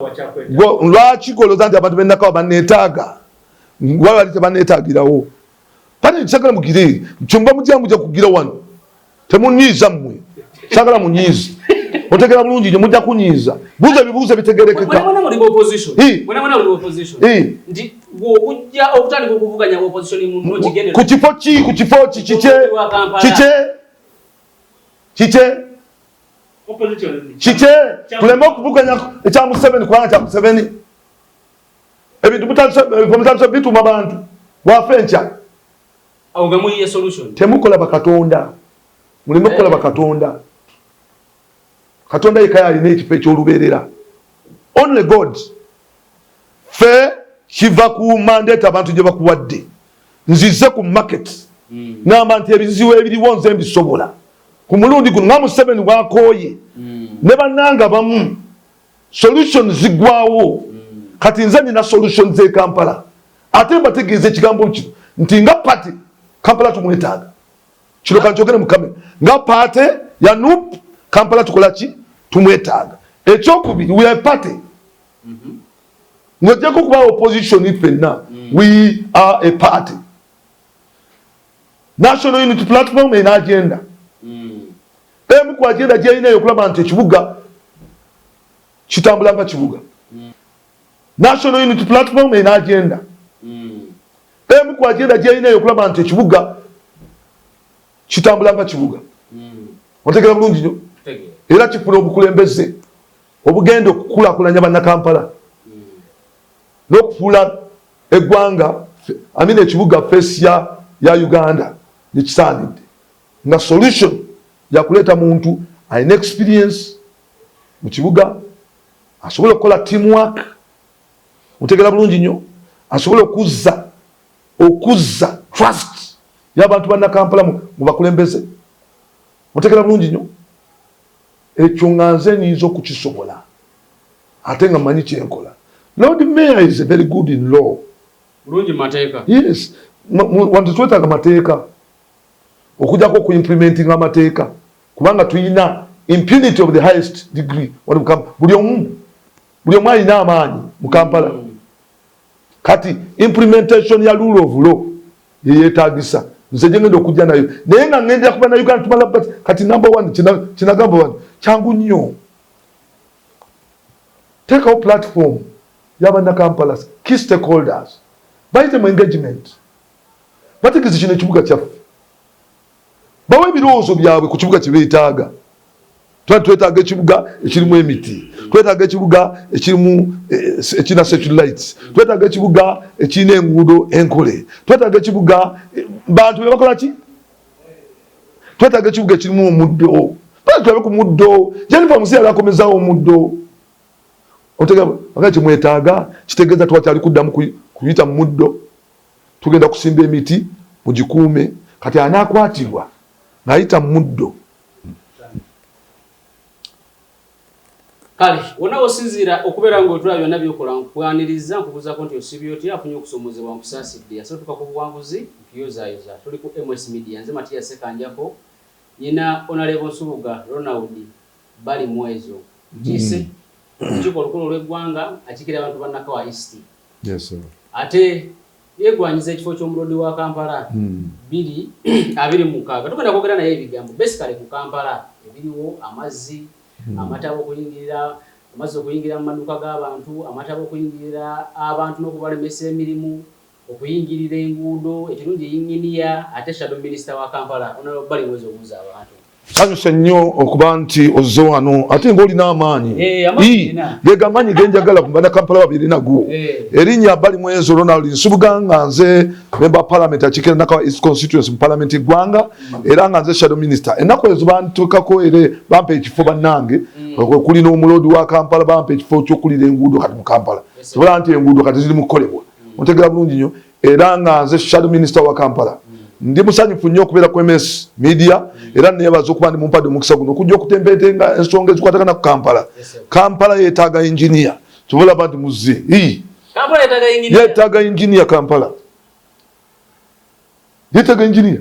lwaki goloza nti abantu bennakawa banneetaaga wali tebanneetaagirawo pani kisagala mugire kyomba mujja mujja kugira wano temunyiiza mmwe sagala munyiiza otegera bulungi nyo mujja kunyiiza buuza bibuuza bitegerekeka ku kifo ki kike tuleme okuvuganya ekya Museveni kubanga kya Museveni ebintu mutandise bituma abantu wafe nkya temukola bakatonda muleme kukola bakatonda katonda yekka alina ekifo ekyolubeerera only God fe kiva ku mandate abantu gye bakuwadde nzize ku market namba nti ebizibu ebiriwo nze mbisobola ku mulundi guno nga Museveni bwakooye ne bannanga bamu solution zigwawo kati nze nina solution ze Kampala ate mbategeeza ekigambo kino nti nga party Kampala tumwetaaga kino kankyogere mukame nga party ya NUP Kampala tukola ki tumwetaaga ekyokubiri we are party ng'ojjako kuba opposition ffenna we are a party National Unity Platform ena agenda emu ku agenda gyeyina okulaba nti ekibuga kitambula nga kibuga National Unity Platform ena agenda emu ku agenda gyeyina okulaba nti ekibuga kitambula nga kibuga otegera bulungi nyo era kifuna obukulembeze obugenda okukulaakulanya bannakampala n'okufuula eggwanga amina ekibuga feesi ya Uganda nekisaanidde nga solution yakuleeta muntu alina experience mu kibuga asobola okukola teamwork otegera bulungi nnyo asobola okuzza trust y'abantu bannakampala mu bakulembeze otegera bulungi nnyo ekyo nga nze niyinza okukisobola ate nga mmanyi kyenkola. Lord Mayor is very good in law. Bulungi mateeka. Yes. Wantu twetaaga mateeka okujjako ku implementing amateeka kubanga tuyina impunity of the highest degree buli omu alina amaanyi mu Kampala kati implementation ya rule of law yeyeetaagisa nze gye ngenda okujja nayo naye nga ngenda kuba na Uganda tumala kati number one kinagamba wano kyangu nnyo teekawo platform y'abannakampala key stakeholders bayite mu engagement bategeeze kino ekibuga kyaffe bawe ebirowoozo byabwe ku kibuga kye beetaaga twetaaga ekibuga ekirimu emiti twetaaga ekibuga ekirina satellite twetaaga ekibuga ekirina enguudo enkole twetaaga ekibuga bantu be bakola ki twetaaga ekibuga ekirimu omuddo tulabe ku muddo Jennifer Musi yali akomezaawo omuddo otegera kimwetaaga kitegeeza twakyali kuddamu kuyita mu muddo tugenda kusimba emiti mugikuume kati anaakwatibwa n'ayita mu muddo. Kale wonna osinziira okubeera ng'otula byonna byokola nkwaniriza nkubuuzaako nti osibye otya afunye okusomozebwa nkusaasidde yasootuka ku buwanguzi mpiyozaayoza tuli ku MS Media nze Matiya Sekanjako nyina Honorable Nsubuga Ronald bali mwezo kise olukiiko olukulu olw'eggwanga akiikirira abantu bannakawa East. Yes, sir. Ate yeegwanyiza ekifo ky'omulodi wa Kampala 226 tugenda kwogera naye ebigambo basically ku Kampala ebiriwo amazzi amatabo okuyingirira amazzi okuyingira mu maduuka g'abantu amatabo okuyingirira abantu n'okubalemesa emirimu okuyingirira enguudo ekirungi yinginiya ate shadow minister wa Kampala ono bali mwezi obuuza abantu sanyuse nnyo okuba nti ozze wano ate ng'olina amaanyi gega amaanyi genjagala ku bannakampala babiri nago erinnya bali mwezo Ronald Nsubuga nga nze member parliament akiikirira Nakawa East constituency mu parliament eggwanga era nga nze shadow minister ennaku ezo bantukako era bampa ekifo bannange okuli n'omulodi wa Kampala bampa ekifo ky'okulira enguudo kati mu Kampala sobola nti enguudo kati ziri mu kukolebwa ontegera bulungi nnyo era nga nze shadow minister wa Kampala ndi musanyufu nnyo okubeera ku MS Media era neebaza okuba ndi mumpadde omukisa guno okujja okutembeetenga ensonga ezikwatagana ku Kampala. Kampala yeetaaga engineer tubola bantu muzze yeetaaga engineer Kampala yeetaaga engineer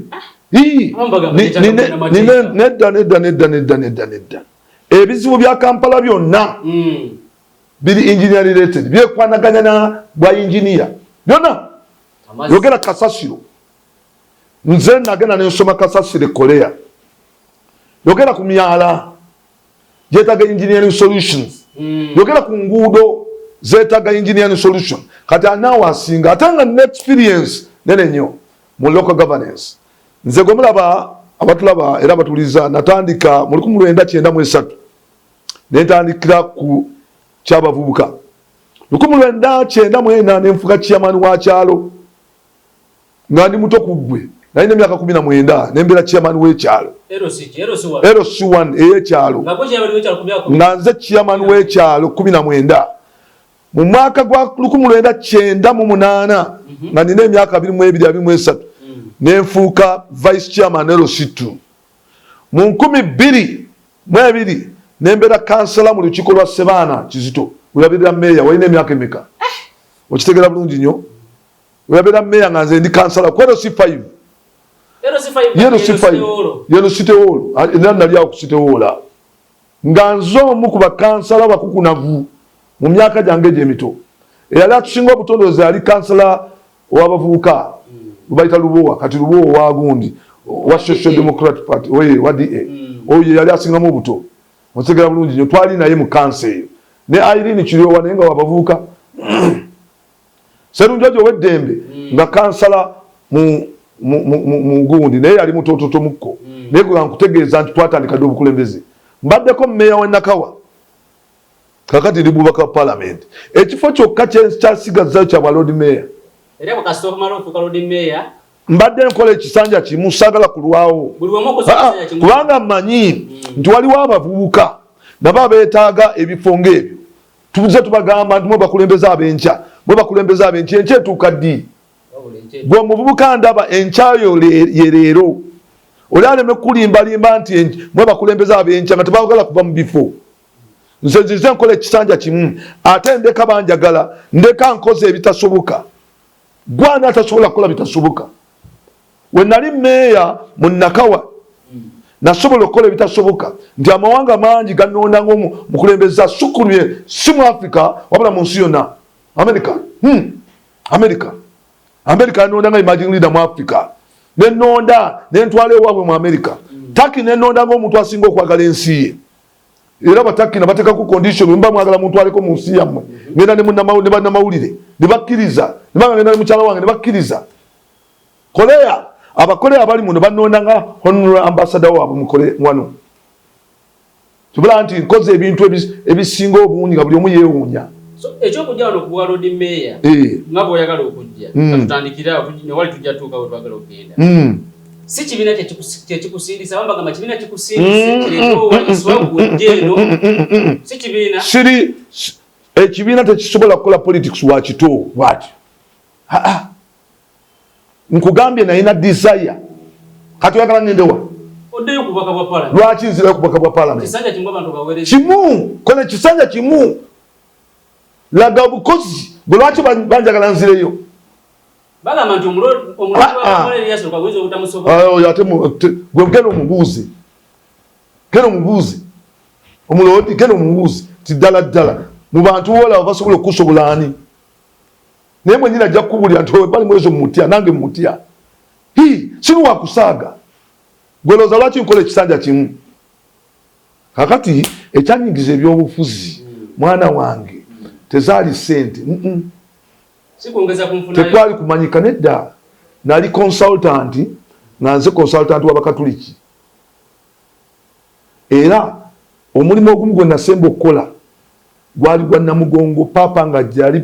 nedda ebizibu bya Kampala byonna biri engineer related byekwanaganya na bwa engineer byonna yogera kasasiro nze nagenda nensoma kasasiro Korea yogera ku myala yetaga engineering solutions yogera ku nguudo zetaga engineering solution kati anawa asinga atanga ne experience nene nnyo mu local governance nze gwe mulaba abatulaba era batuliza natandika mu 1993 netandikira ku kyabavubuka 1994 nenfuka chairman wa kyalo nga ndi muto kuggwe nalina emyaka 19 nembera chairman w'ekyalo LC1 ey'ekyalo nga nze chairman w'ekyalo 19 mu mwaka gwa 1998 nga nina emyaka 22-23 nenfuuka vice chairman LC2 mu 2002 nembera kansala mu lukiiko lwa Sebaana Kizito weyabirira meya walina emyaka emeka okitegera bulungi nnyo weyabirira meya nga nze ndi kansala ku LC5 yeno City Hall era nali awo ku City Hall nga nze omu ku bakansala bakukunavu mu myaka gyange gy'emito eyali atusinga obutondoze yali kansala w'abavubuka lubayita Lubowa kati Lubowa wagundi wa Social Democratic Party wa DA oyo yali asingamu obuto otegera bulungi nnyo twali naye mu kansa eyo ne Irene Kiryowa naye nga wabavubuka Serunjojo w'eddembe nga kansala mu gundi naye yali mutototo mukko naye gwe nkutegeeza nti twatandika dde obukulembeze mbaddeko mmeeya w'e Nakawa kakati ndi bubaka parliament ekifo kyokka kyasigazayo kya bwa Lord Mayor mbadde nkola ekisanja kimu saagala kulwawo kubanga mmanyi nti waliwo abavubuka nabo beetaaga ebifo ng'ebyo tubuze tubagamba nti mwe bakulembeza ab'enkya enkya etuuka ddi gwe omuvubuka ndaba enkyayo ye leero oli aleme kulimbalimba nti mwe bakulembeza ab'enkya nga tebaagala kuva mu bifo nze nzize nkola ekisanja kimu ate ndeka banjagala ndeka nkoze ebitasoboka gwana atasobola kukola bitasoboka we nali meeya mu Nakawa nasobola okukola ebitasoboka nti amawanga mangi ganonda ng'omukulembeza sukulumye si mu Africa wabula mu nsi yonna America yanonda nga emerging leader mu Africa nenonda nentwala ewaabwe mu America Turkey nenonda ng'omuntu asinga okwagala ensi ye era Abaturkey nabateekaku condition mba mwagala muntu aleko mu nsi yammwe ngenda ne bannamawulire ne bakkiriza ne banga ngenda ne mukyala wange ne bakkiriza Korea abakorea abali muno banonda nga honorary ambassador waabwe mukole wano tubula nti nkoze ebintu ebisinga obungi nga buli omu yeewuunya ekyokujja wano ku bwa Lord Mayor nga bw'oyagala okujja tutandikira ne wali tujja tuuka we twagala okugenda si kibiina kyekikusindisa bambagamba kibiina kikusindise kireko waliswagujjeeno si kibiina siri ekibiina tekisobola kukola politics wakito bwatyo nkugambye nalina desire kati oyagala ngendewa oddeyo ku bubaka bwa parliament lwaki nzirayo ku bubaka bwa parliament kisanja kimu abantu baweereza kimu kola ekisanja kimu laga obukozi bwe lwaki banjagala nzireyo bagamba nti omulodi wakamala yasooka buyinza obutamusobola ate gwe genda omubuuze omulodi genda omubuuze ti ddala mu bantu wolaba basobola okukusobola ani naye mwenyini ajja kukubulira nti bali mwezo mumutya nange mumutya sinu wakusaaga gwe looza lwaki nkola ekisanja kimu kakati ekyanyigiza ebyobufuzi mwana wange tezaali sente tekwali kumanyika nedda nali consultant nga nze consultant w'Abakatuliki era omulimu ogumu gwe nasemba okukola gwali gwa Namugongo papa nga gyali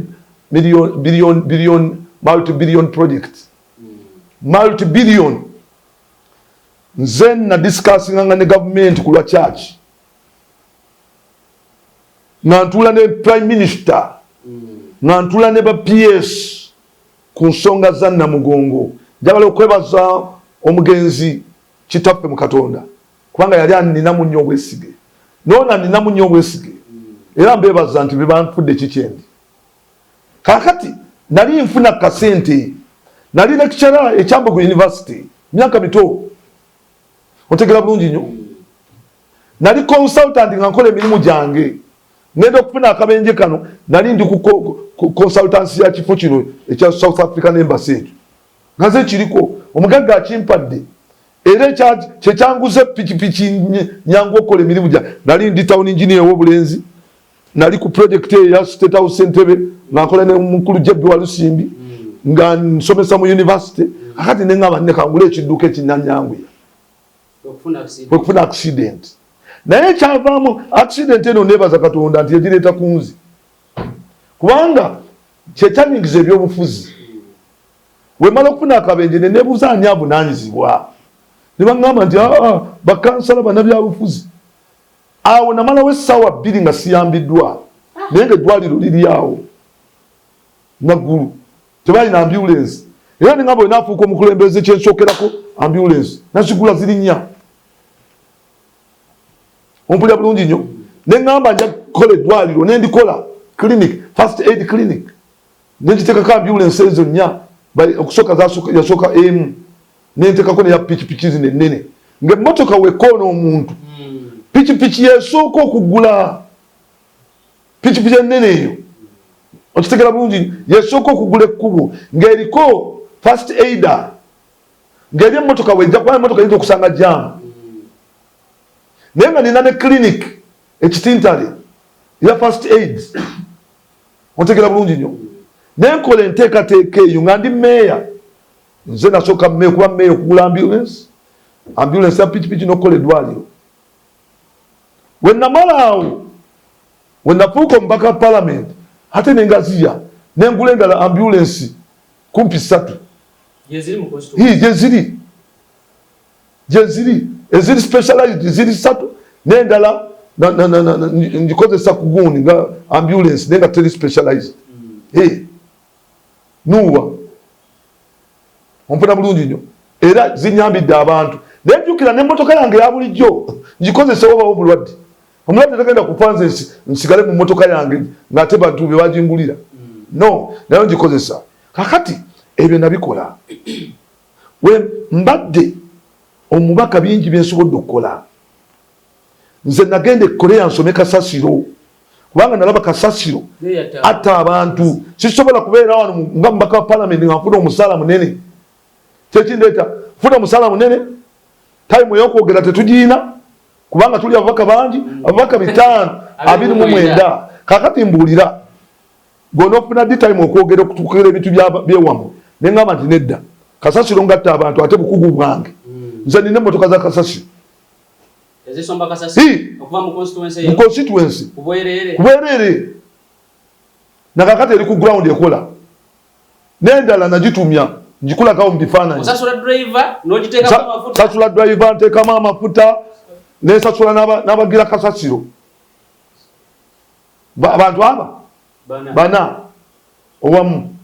multi-billion project multi-billion nze na discussinganga ne government ku lwa church nga ntuula ne prime minister nga ntuula ne ba PS ku nsonga za Namugongo njagala okwebaza omugenzi kitaffe mu Katonda kubanga yali aninamu nnyo obwesige noona ninamu nnyo obwesige era mbebaza nti bebanfudde kikyendi kakati nali nfuna kasente nali lecturer ekyambogo university myaka mito otegera bulungi nnyo nali consultant nga nkola emirimu gyange ngenda okufuna akabenje kano nali ndi ku consultancy ya kifo kino ekya South African Embassy ngaze kiriko omugagga akimpadde era kyekyanguze pikipiki nyangu okola emirimu gya nali ndi town engineer w'obulenzi nali ku project ya State House Entebbe ngakola ne mukulu Jebbi wa Lusimbi nga nsomesa mu university akati nengaba nekangula ekiduka ekinyanyangu okufuna accident naye kyavaamu accident eno nebaza Katonda nti yagireeta kunzi kubanga kyekyanyigiza ebyobufuzi wemala okufuna akabenje nenebuuza ani avunaanyizibwa ne baŋŋamba nti bakansala bannabyabufuzi awo namalawo essaawa 2 nga siyambiddwa naye nga eddwaliro liri awo naggulu tebalina ambulance era neŋŋamba we naafuuka omukulembeze kyensookerako ambulance nazigula ziri 4 ompulira bulungi nnyo neŋŋamba nja kukola eddwaliro nendikola clinic first aid clinic nengiteekako ambulance ezo 4 okusooka yasooka emu nenteekako neya pikipiki zino ennene ng'emmotoka wekoona omuntu pikipiki yesooka okugula pikipiki ennene eyo okitegera bulungi yesooka okugula ekkubo ng'eriko first aider ng'eri emmotoka wejja kuba emmotoka yinza okusanga jamu naye nga nina ne clinic ekitintale ya first aid otegera bulungi nnyo nenkola enteekateeka eyo nga ndi meeya nze nasooka kuba meeya okugula ambulance ya pikipiki n'okukola eddwaliro wennamalaawo wennafuuka omubaka parliament ate nengaziya nengula endala ambulance kumpi 3 gyeziri eziri specialized ziri 3 nendala ngikozesa kugundi nga ambulance nenga teri specialized nuwa ompona bulungi nnyo era zinyambidde abantu nenjukira n'emmotoka yange ya bulijjo ngikozesa obawo obulwadde omulwadde tagenda kufa nze nsigale mu mmotoka yange ng'ate bantu be bagingulira no nayo ngikozesa kakati ebyo nabikola we mbadde omubaka bingi byensobodde okukola nze nagenda ekoleya nsome kasasiro kubanga nalaba kasasiro atta abantu sisobola kubeera wano nga mubaka wa palamenti nga nfuna omusaala munene kyekindeeta nfuna omusaala munene time ey'okwogera tetugiina kubanga tuli ababaka bangi ababaka 529 kakati mbuulira gona okufuna ddi time okwogera okutukira ebintu byewamu neŋŋamba nti nedda kasasiro ngatta abantu ate bukugu bwange nze nina emmotoka za kasasiro mu constituency kubwerere nakakati eri ku ground ekola n'endala nagitumya ngikulagawo mu bifaananyi sasula driver nteekamu amafuta nesasula n'abagira kasasiro abantu aba bana owamu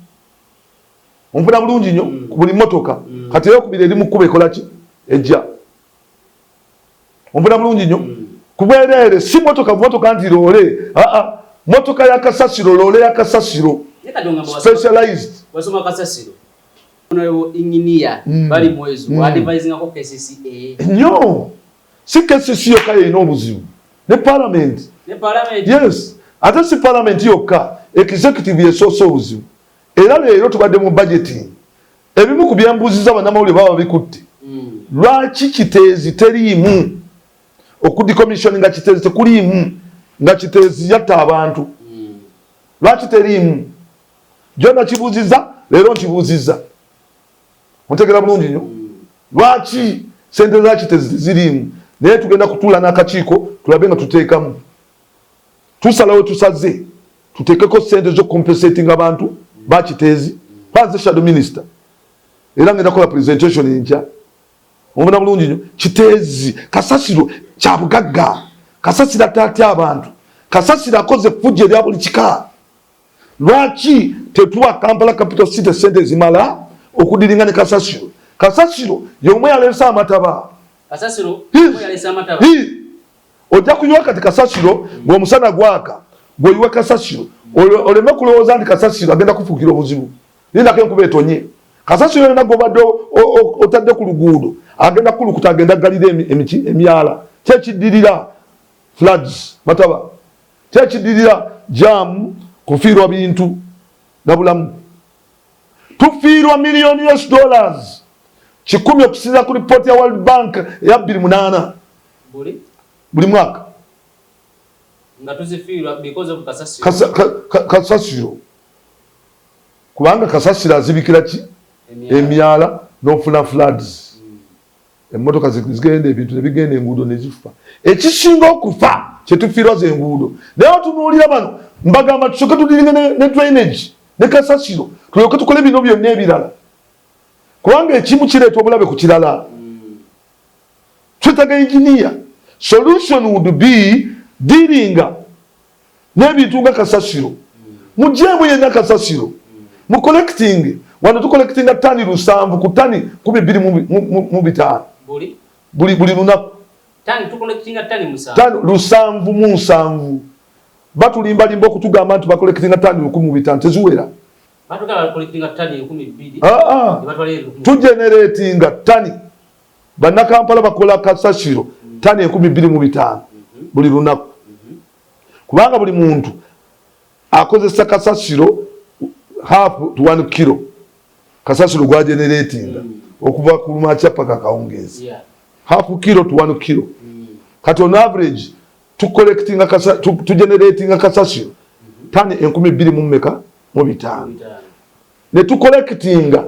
onfuna bulungi nnyo ku buli mmotoka kati eyokubiri eri mu kkuba ekolaki ejja onfuna bulungi nnyo kubwerere si motoka nti loole motoka ya kasasiro loole ya kasasiro specialized nnyo si KCCA yokka yeyina obuzibu ne parliament yes ate si parliament yokka executive yesoose obuzibu era leero tubadde mu budgeting ebimu ku byembuuziza bannamawulire baba bikutte lwaki kiteezi teriimu okudicommissioninga kiteezi tekuliimu nga kiteezi yatta abantu lwaki teriimu jona kibuuziza leero nkibuuziza ontegera bulungi nnyo lwaki sente za kiteezi teziriimu naye tugenda kutuula n'akakiiko tulabe nga tuteekamu tusalawo tusaze tuteekeko sente z'okompensating abantu bakiteezi panze shadow minister era ngenda kola presentation enkya omubona bulungi nnyo kiteezi kasasiro kya bugagga kasasiro atatya abantu kasasiro akoze fujja erya buli kika lwaki tetuwa Kampala capital city sente zimala okudiringa ne kasasiro yomwe yalesa amataba ojja kuyiwa kati kasasiro ng'omusana gwaka gweyiwa kasasiro oleme kulowooza nti kasasiro agenda kufuukira obuzibu nindako enkuba etonye kasasiro yona gobadde otadde ku luguudo agenda kulukuta agenda galira emyala kyekiddirira floods mataba Kyekidirira jam kufiirwa bintu nabulamu. Tufiirwa million US dollars 10 okusinza ku ripooti ya World Bank ya 2008 buli mwaka nga tuzifiirwa because of kasasiro. Kubanga kasasiro azibikira ki emyala n'ofuna floods. Emmotoka zigenda ebintu nebigenda enguudo nezifa. Ekisinga okufa kyetufiirwa ze enguudo. Naye otunuulira bano mbagamba tusooke tudiringa ne drainage ne kasasiro tulyoke tukole bino byonna ebirala. Kubanga ekimu kireeta obulabe ku kirala. Twetaaga engineer. Solution would be dealing n'ebintu nga kasasiro. Mujeemu yenna kasasiro. Mu collecting wano tu collectinga tani 7 ku tani 12 buli lunaku. Tani tu collectinga tani 7. Tani 7 batulimbalimba okutugamba nti bacollectinga tani 15 teziwera. Batugala collectinga tani 12. Tu generatinga tani bannakampala bakola kasasiro tani 25 buli lunaku. Kubanga buli muntu akozesa kasasiro half to 1 kilo kasasiro gwa generatinga okuva ku lumakya paka kaongezi half kilo to 1 kilo. Kati on average tu collectinga tu generatinga kasasiro tani 25 ne tu collectinga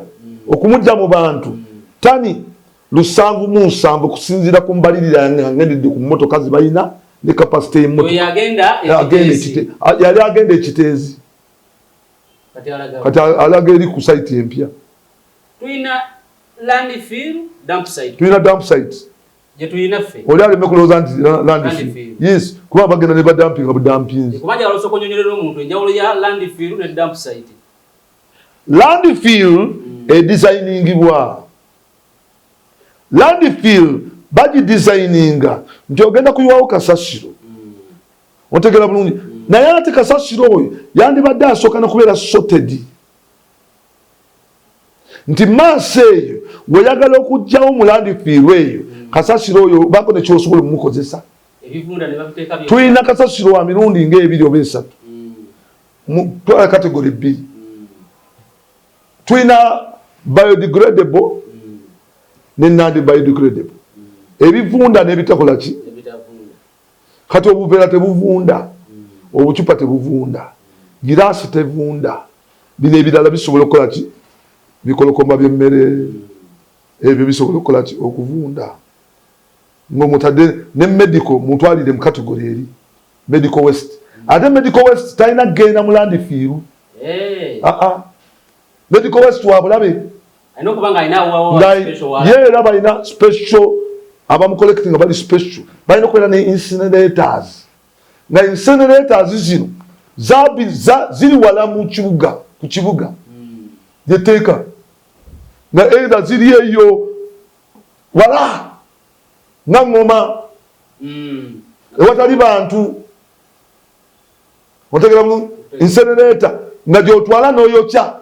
okumujja mu bantu tani 7 kusinzira ku mbalirira ngende ku motoka zibayina ne capacity y'emmotoka. Yali agenda ekiteezi. Kati alaga eri ku site empya. Tuyina landfill dump site. Tuyina dump site. Je tuyina ffe. Oli aleme kulowooza nti landfill. Yes, kuba bagenda ne badampinga budampinzi. Kubanja alosoko nyonyolera omuntu enjawulo ya landfill ne dump site. Landfill edesigningibwa. Landfill bagi designinga nti ogenda kuyiwawo kasasiro. Otegera bulungi. Naye ate kasasiro oyo yandibadde asooka n'okubeera sorted. Nti maaso eyo bw'oyagala okuggyawo mu landfill eyo kasasiro oyo bako ne kyosobola mumukozesa. Tulina kasasiro wa mirundi ng'ebiri oba 3. Twala kategori 2. Tulina biodegradable ne non-biodegradable. Ebivunda n'ebitakola ki? Kati obuveera tebuvunda. Obucupa tebuvunda. Giraasi tevunda. Bino ebirala bisobola okukola ki? Bikolokomba by'emmere. Ebyo bisobola okukola ki? Okuvunda. Ng'omutadde ne medical mutwalire mu kategori eri. Medical waste. Ate medical waste talina kgenda mu landfill. Medical waste wa bulabe. Era balina special abamu collecting bali special. Balina okubeera ne incinerators. Nga incinerators zino ziri wala mu kibuga ku kibuga gyeteeka nga either ziri eyo wala nga ngoma ewatali bantu otegera mu incinerator nga gyotwala n'oyokya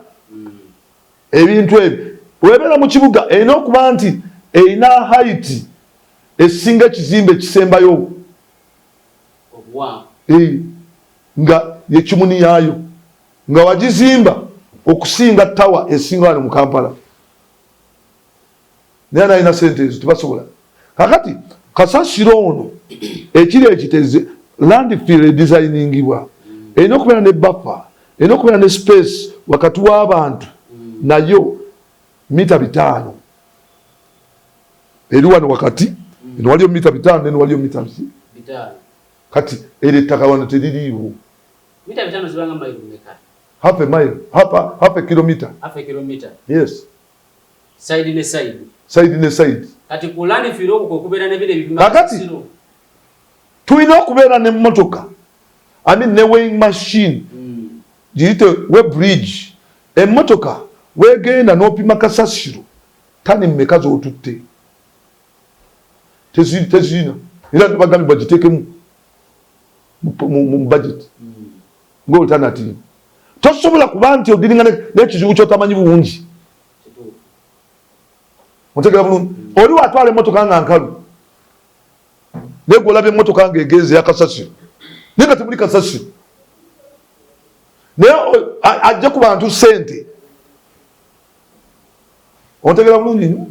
ebintu ebyo. Webeera mu kibuga erina okuba nti erina height esinga ekizimbe ekisembayo nga yekimuni yaayo nga wagizimba okusinga tawa esinga wano mu Kampala. Naye nalina sente ezo tebasobola. Kakati kasasiro ono ekiri ekiteze landfill edesigningibwa erina okubeera ne buffer, erina okubeera ne space wakati w'abantu nayo mita 5 eri wano wakati eno waliyo mita 5 neno waliyo mita 5. Kati eri ettaka wano teririiwo. Mita 5 zibanga mile mmeka? Half a mile, half a kilometer. Half a kilometer. Yes. Side ne side. Side ne side. Kati ku landfill okwo okubeera ne bire bipima. Kakati tulina okubeera ne mmotoka. I mean ne weighing machine. Giyite we bridge. Emmotoka wegenda n'opima kasasiro tani mmeka z'otutte. Tezina. Era bagambye bagiteekemu mu budget. Ng'alternative. Tosobola kuba nti odiringa n'ekizibu ky'otamanyi bulungi. Otegera bulungi. Oli watwala emmotoka nga nkalu. Naye gw'olabye emmotoka ng'egenze ya kasasiro. Nenga temuli kasasiro. Naye ajja ku bantu ssente. Ontegera bulungi nnyo.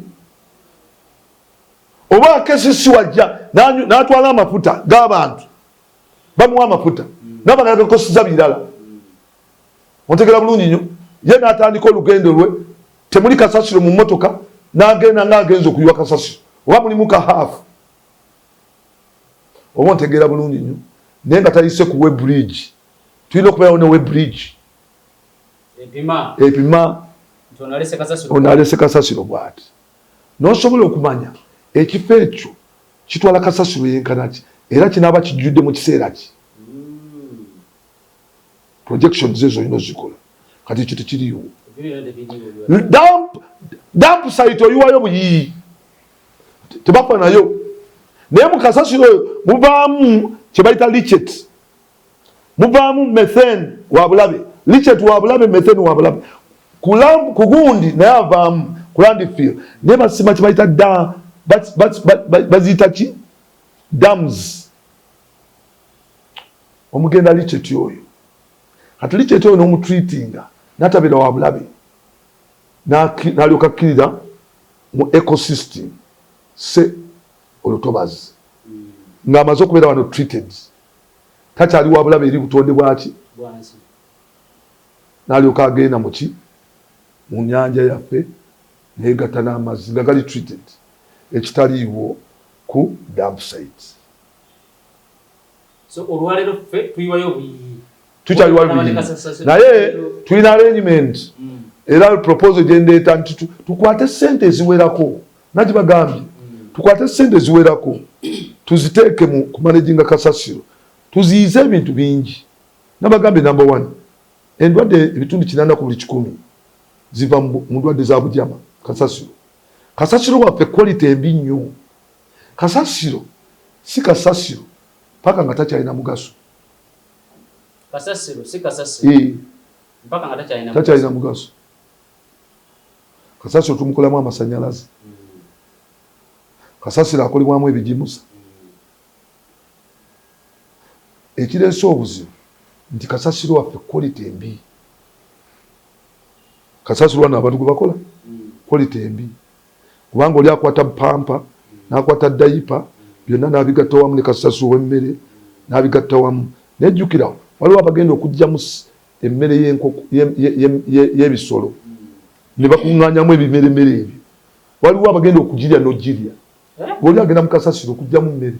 Oba akesisi wajja n'atwala amafuta g'abantu. Bamuwa amafuta. N'abalala bakoseza birala. Ontegera bulungi nnyo. Ye n'atandika olugendo lwe, temuli kasasiro mu mmotoka, n'agenda ng'agenza okuyiwa kasasiro. Oba mulimu ka haafu. Oba ontegeera bulungi nnyo. Naye nga tayise ku we bridge. Tulina okubeerawo ne we bridge. Epima. Onalese kasasiro bw'ati. N'osobola okumanya ekifo ekyo kitwala kasasiro yenkana ki era kinaaba kijjudde mu kiseera ki. Projections ezo olina ozikola. Kati ekyo tekiriwo. Damp site oyiwayo buyiyi. Tebafa nayo. Naye mu kasasiro oyo muvaamu kye bayita lichet. Muvaamu methane wa bulabe. Lichet wa bulabe, methane wa bulabe. Ku gundi naye avaamu ku landfill. Naye basima kye bayita baziyita ki? Dams. Omugenda lichet oyo. Kati lichet oyo n'omutreatinga n'atabeera wa bulabe. N'alyoka akkirira mu ecosystem. Se olutobazi. Ng'amaze okubeera wano treated. Takyali wa bulabe eri butonde bwaki? N'alyoka agenda mu ki? Mu nnyanja yaffe neegatta n'amazzi nga gali treated. Ekitaliiwo ku dump site. So olwaleero ffe tuyiwayo buyiyi. Tukyaliwayo buyiyi. Naye tulina arrangement. Era proposal gyendeeta nti tukwate ssente eziwerako. Nagibagambye. Tukwate ssente eziwerako. Tuziteeke ku managinga kasasiro. Tuziyize ebintu bingi. Nabagambye number 1. Endwadde ebitundu 80 ku buli 100 ziva mu ndwadde za bujama kasasiro. Kasasiro waffe quality embi nnyo. Kasasiro si kasasiro paka nga takyalina mugaso. Kasasiro si kasasiro mpaka nga takyalina mugaso. Kasasiro tumukolamu amasanyalaze. Kasasiro akolebwamu ebijimusa. Ekireese obuzibu nti kasasiro waffe quality embi. Kasasiro wano abantu gwe bakola quality embi. Kubanga oli akwata pampa n'akwata dayipa byonna n'abigatta wamu ne kasasiro w'emmere n'abigatta wamu. Nejjukira waliwo abagenda okugyamu emmere y'enkoko y'ebisolo ne bakuŋŋaanyamu ebimeremere ebyo. Waliwo abagenda okugirya n'ogirya. Bw'oli agenda mu kasasiro okugyamu mmere.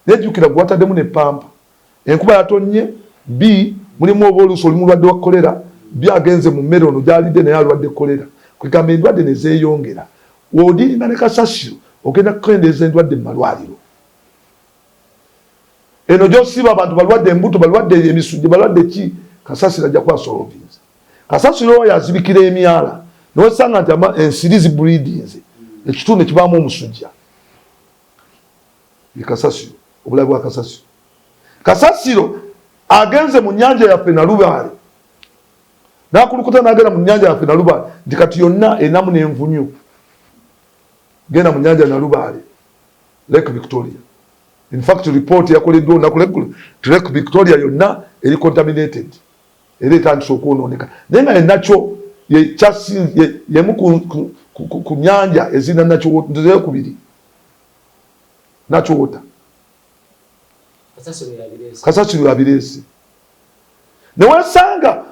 Nejjukira gwe wataddemu ne pampa. Enkuba yatonnye, B mulimu oba oluusi oli mulwadde wa kolera, B agenze mu mmere ono gy'alidde naye alwadde kolera. Kwegamba endwadde ne zeeyongera. W'odiringa ne kasasiro ogenda kukendeeza endwadde mu malwaliro. Eno gy'osiba abantu balwadde embuto, balwadde emisujja, balwadde ki, kasasiro ajja kuba solvinze. Kasasiro oyo azibikira emyala n'osanga nti ensiri zibreedinze, ekitundu ekibaamu omusujja. Ye kasasiro, obulabe bwa kasasiro. Kasasiro agenze mu nnyanja yaffe Nalubaale. N'akulukuta n'agenda mu nnyanja yaffe Nalubaale nti kati yonna enamu n'envunyu. Genda mu nnyanja Nalubaale, Lake Victoria. In fact, report yakoleddwa olunaku Lake Victoria yonna eri contaminated. Era etandise okwonooneka. Naye nga nakyo yemu ku nnyanja ezirina nakyo wota. Kasasiro yabireese. Newasanga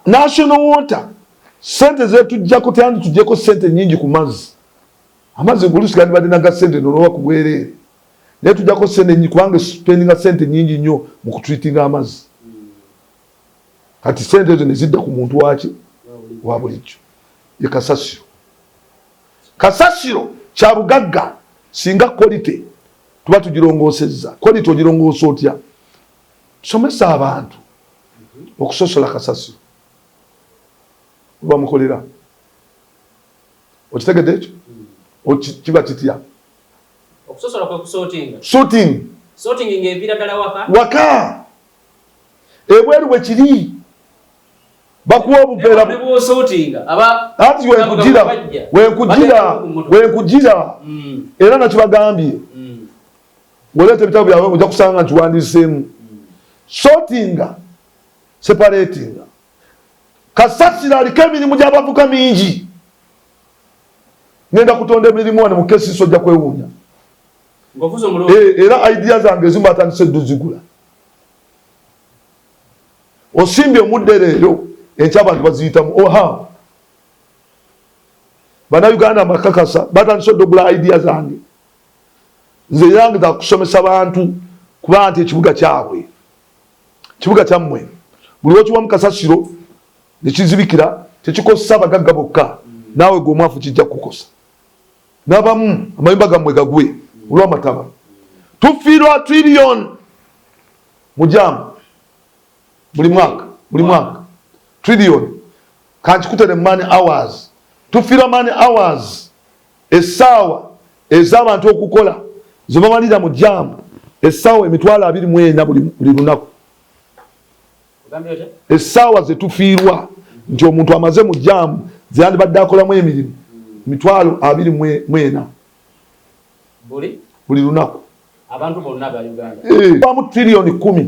national water sente zetujjako tujjeko sente nyingi ku mazzi. Amazzi bulusi gandi badde naga sente nolowa ku bwereere. Naye tujjako sente nyingi kubanga spendinga sente nyingi nnyo mu kutreatinga amazzi. Kati sente ezo ne zidda ku muntu waki wa bulijjo. Ye kasasiro. Kasasiro kya bugagga singa quality tuba tugirongoosezza. Quality ogirongoosa otya? Tusomesa abantu okusosola kasasiro. Oba mukolera. Okitegedde ekyo? Kiba kitya? Okusosola kwe kusorting. Sorting ng'evira ddala waka? Waka. Ebweru bwe kiri. Bakuwa obuveera. Ati wenkujira. Era nakyo bagambye. Waleeta ebitabo byawe ojja kusanga nti wandiseemu. sortinga separatinga kasasira aliko emirimu gy'abavuka mingi ngenda kutonda emirimu wano mu kesi sojja kwewuunya era idea zange ezimu batandise duzigula osimbye omudde leero enkya abantu baziyitamu oha bannayuganda amakakasa batandise oddogula idea zange nze yange za kusomesa bantu kuba nti ekibuga kyabwe kibuga kyammwe buli lwokiwamu kasasiro nekizibikira tekikosa abagagga bokka naawe gomwafu kijja kukosa n'abamu amayumba gammwe gagwe olw'amataba tufiirwa trillion mujamu buli mwaka trillion kankikutere money hours tufiirwa money hours essaawa ez'abantu okukola zebamalira mu jamu essaawa 24 buli lunaku essaawa zetufiirwa nti omuntu amaze mu jamu zeyandibadde akolamu emirimu 24 buli lunaku abantu bonna ba Uganda bamu trillion 10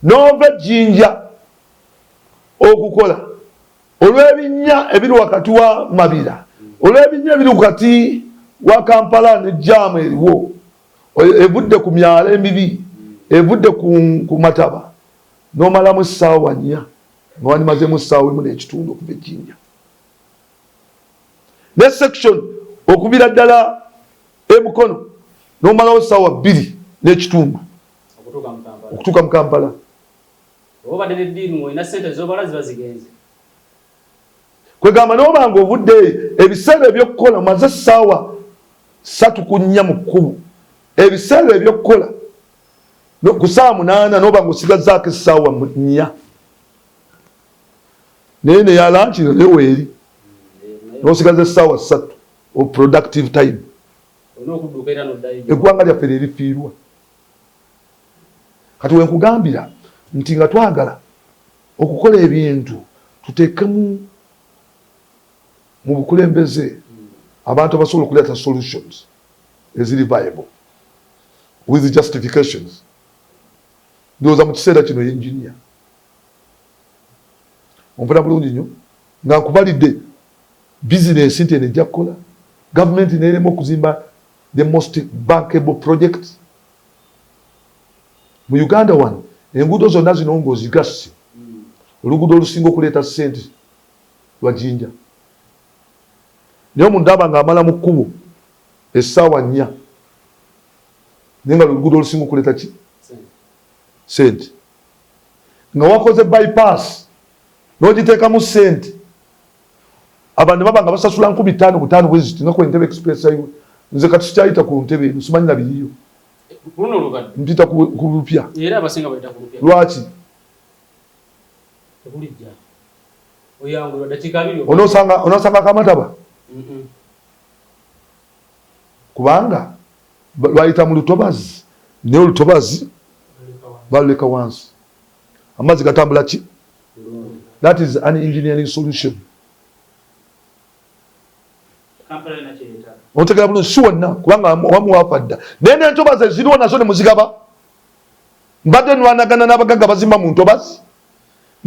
nova jinja okukola olw'ebinnya ebiri wakati wa Mabira olw'ebinnya ebiri wakati wa Kampala ne jamu eriwo evudde ku myala emibi evudde ku mataba n'omalamu essaawa 4 n'owandimazemu essaawa 1 n'ekitundu okuva ejjinja ne section okubira ddala emukono n'omalawo essaawa 2 n'ekitundu okutuuka mu Kampala kwegamba n'obanga obudde ebiseera ebyokukola maze essaawa 3 mu 10 ebiseera ebyokukola ku ssaawa 8 n'obanga osigazaako essaawa 4 naye neyalankira neweeri n'osigaza essaawa 3 of productive time eggwanga lyaffe lyerifiirwa kati wenkugambira nti nga twagala okukola ebintu tuteekemu mu bukulembeze abantu abasobola okuleeta solutions eziri viable with justifications ndowooza mu kiseera kino yenjinia ompona bulungi nnyo nga nkubalidde bizinesi nti eno ejja kukola gavumenti neeremu okuzimba the most bankable project mu Uganda wano enguudo zonna zino ng'ozigasi oluguudo olusinga okuleeta ssente lwa Jinja naye omuntu aba nga amala mu kkubo essaawa 4 naye nga oluguudo olusinga okuleeta ki ssente nga wakoze bypass n'ogiteekamu ssente abantu baba nga basasula 5,000 bwe ziti nga ku Entebbe Express highway nze kati sikyayita ku Ntebbe eno simanyi na biriyo mpita ku lupya lwaki onosanga Kamataba kubanga lwayita mu lutobazi naye olutobazi baluleka wansi amazzi gatambula ki that is an engineering solution otegera bulungi si wonna kubanga wamu wafa dda naye n'entobazi ziriwo nazo ne muzigaba mbadde nwanagana n'abagagga bazimba mu ntobazi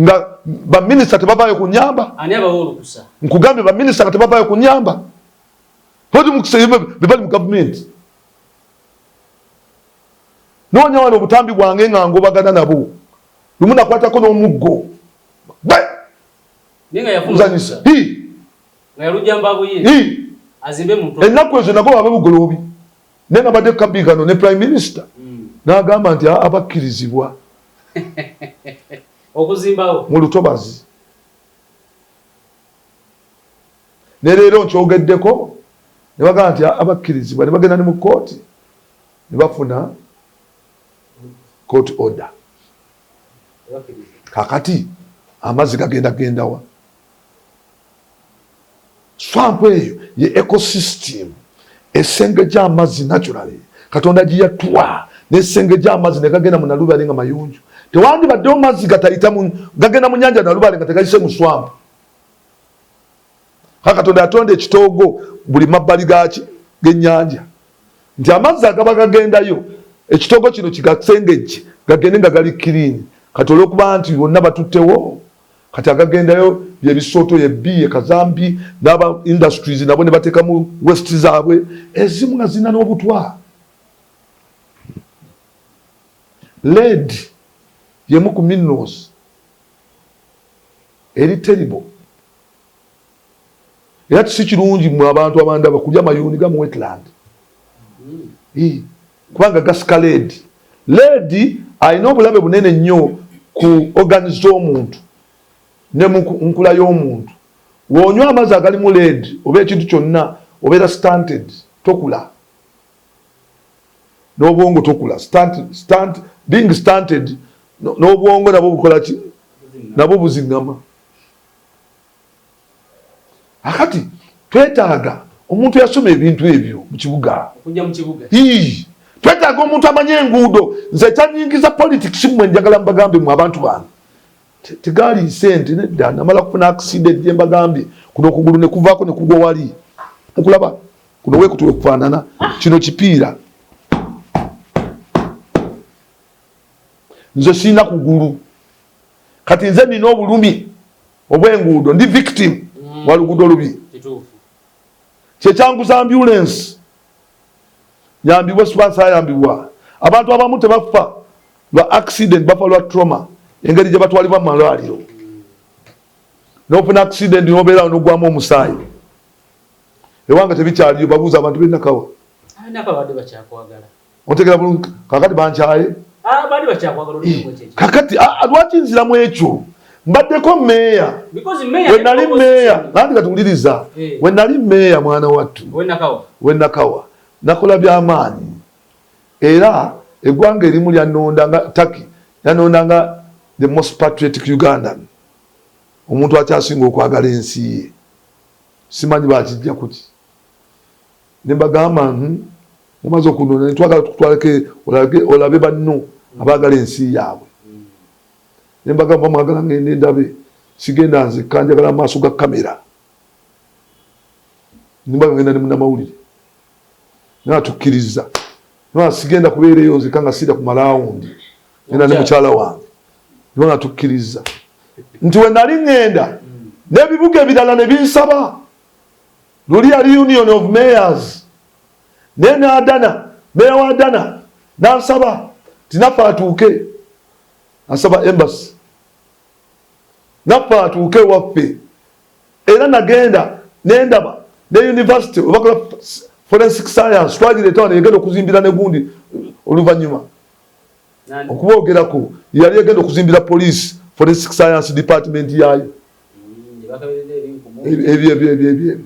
nga baminisita tebavaayo kunyamba nkugambye baminisita nga tebavaayo kunyamba odi mukisa bebali mu gavumenti noonya wano obutambi bwange nga ngobagana nabo lumu nakwatako n'omuggo uzanyisa ennaku ezo nago babe bugoloobi naye nga badde kabigano ne prime minister n'agamba nti abakkirizibwa okuzimbawo mu lutobazi ne leero nkyogeddeko ne bagamba nti abakkirizibwa ne bagenda ne mu kooti ne bafuna court order kakati amazzi gagendagendawa swamp eyo ye ecosystem esenge gy'amazzi naturally katonda giyatwa n'esenge gy'amazzi ne gagenda mu nalubale nga mayunju tewandibaddewo mazzi gagenda mu nyanja nalubale nga tegayise mu swamp katonda yatonda ekitoogo buli mabbali gaki g'ennyanja nti amazzi agaba gagendayo ekitogo kino kigasengeje gagende nga gali clean kati olwokuba nti bonna batuttewo kati agagendayo byebisoto yebbi kazambi n'aba industries nabo ne bateeka mu west zaabwe ezimu nga zina n'obutwa. Lead yemu ku minerals eri terrible era si kirungi mu abantu abandaba kulya mayuni gamu wetland kubanga gasika lead. Lead alina obulabe bunene nnyo ku organs z'omuntu ne mu nkula y'omuntu. W'onywa amazzi agalimu lead oba ekintu kyonna obeera stunted, tokula n'obwongo tokula. Being stunted n'obwongo nabwo bukola ki? Nabwo buzingama. Akati twetaaga omuntu yasoma ebintu ebyo mu kibuga. Twetaaga omuntu amanye enguudo. Nze kyanyingiza politics mmwe njagala mbagambe mu abantu bange tegaali sente nedda namala kufuna accident gye mbagambye kuno okugulu ne kuvaako ne kugwa wali okulaba kuno weekutuwe kufaanana kino kipiira. Nze sina kugulu kati nze nina obulumi obw'enguudo ndi victim wa luguudo lubi kyekyanguza ambulance nyambibwa sponsor ayambibwa. Abantu abamu tebafa lwa accident bafa lwa trauma engeri gye batwalibwa mu malwaliro n'ofuna accident n'obeera n'ogwamu omusaayi ewanga tebikyaliyo babuuza abantu b'enakawa ontegera bulungi kakati bankyaye kakati lwaki nziramu ekyo mbaddeko meeya we nali meeya nandi katuwuliriza we nali meeya mwana wattu w'enakawa nakola by'amaanyi era eggwanga erimu lyannondanga Turkey yannondanga the most patriotic Ugandan omuntu akyasinga okwagala ensi ye simanyi bakijja kuki ne mbagamba mumaze okunona netwagala tukutwaleke olabe banno abaagala ensi yaabwe ne mbagamba mwagala ngende ndabe sigenda nze kanjagala maaso ga kamera nimbaga ngenda ne munnamawulire natukkiriza sigenda kubeereyo nze kanga sida ku malawundi nenda ne mukyala wange natukkiriza nti we nali ngenda n'ebibuga ebirala ne binsaba luli yali Union of Mayors nene Adana meya wa Adana nansaba tinaffe atuuke asaba embassy naffe atuuke waffe era nagenda nendaba ne university obakola forensic science twagireetawo negenda okuzimbira negundi oluvannyuma okuboogerako yali egenda okuzimbira police forensic science department yayo ebyo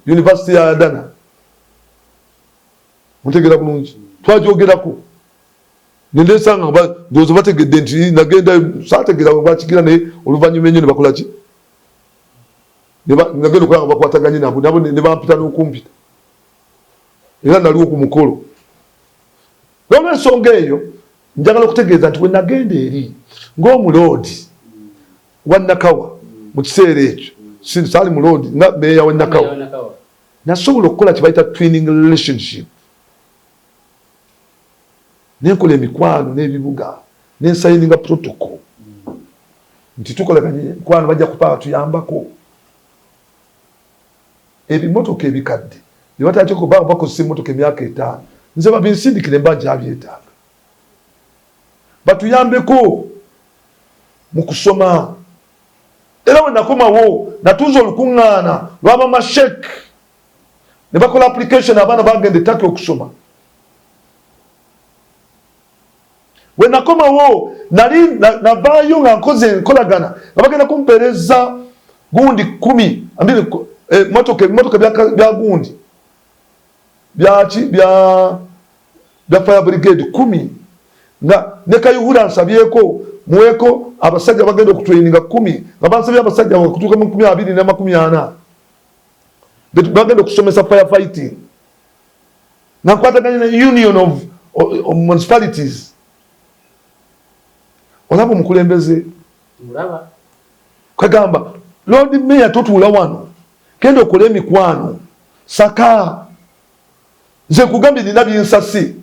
university ya Adana mutegera bulungi twagyogerako nendesanga ndowooza bategedde nti nagenda saategera bakigira naye oluvannyuma ennyo ne bakola ki nagenda okulaba nga bakwataganye nabo ne bampita n'okumpita era naliwo ku mukolo n'olwensonga eyo njagala okutegeeza nti we nagenda eri ng'omuloodi wa Nakawa mu kiseera ekyo saali muloodi nga meeya wa Nakawa nasobola okukola kye twinning relationship nenkola emikwano n'ebibuga nensayininga protocol nti tukolaganye mikwano bajja kupaa tuyambako ebimotoka ebikadde ne batatyeko bakozesa emmotoka emyaka 5 nze babinsindikire mba njabyetaaga batuyambeko mu kusoma era we nakomawo natuuza olukuŋŋaana lw'abamashek ne bakola application abaana bagenda Turkey okusoma we nakomawo nali navaayo nga nkoze enkolagana nga bagenda kumpeereza gundi 10 motoka bya gundi byaki bya fire brigade 10 nga ne Kayihura nsabyeko muweko abasajja bagenda okutraininga 10 nga bansabye abasajja okutuuka mu 2040 bagenda okusomesa fire fighting nga nkwataganye na Union of Municipalities. Olaba omukulembeze kagamba Lord Mayor totuula wano kenda okola emikwano saka nze kugambye nina byensasi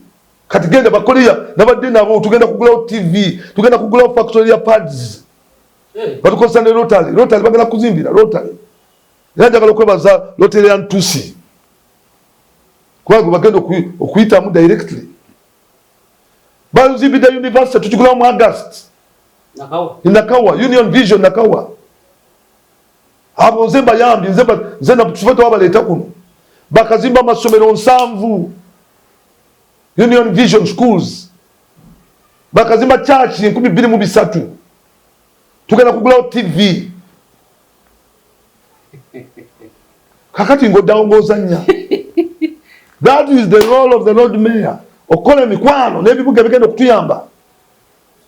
kati genda bakoleya nabadde nabo tugenda kugulawo TV tugenda kugulawo factory ya pads batukozesa ne Rotary bagenda kuzimbira Rotary era njagala okwebaza Rotary ya Ntusi kubanga bagenda okuyitamu directly bazimbidde university tukigulawo mu August Nakawa Union Vision Nakawa abo nze bayambi nze na tufete wabaleeta kuno bakazimba amasomero 7 Union Vision Schools bakazimba church 23 tugenda kugulawo TV kakati ngodawongoza nya. That is the role of the Lord Mayor. Okola mikwano n'ebibuga bigenda okutuyamba.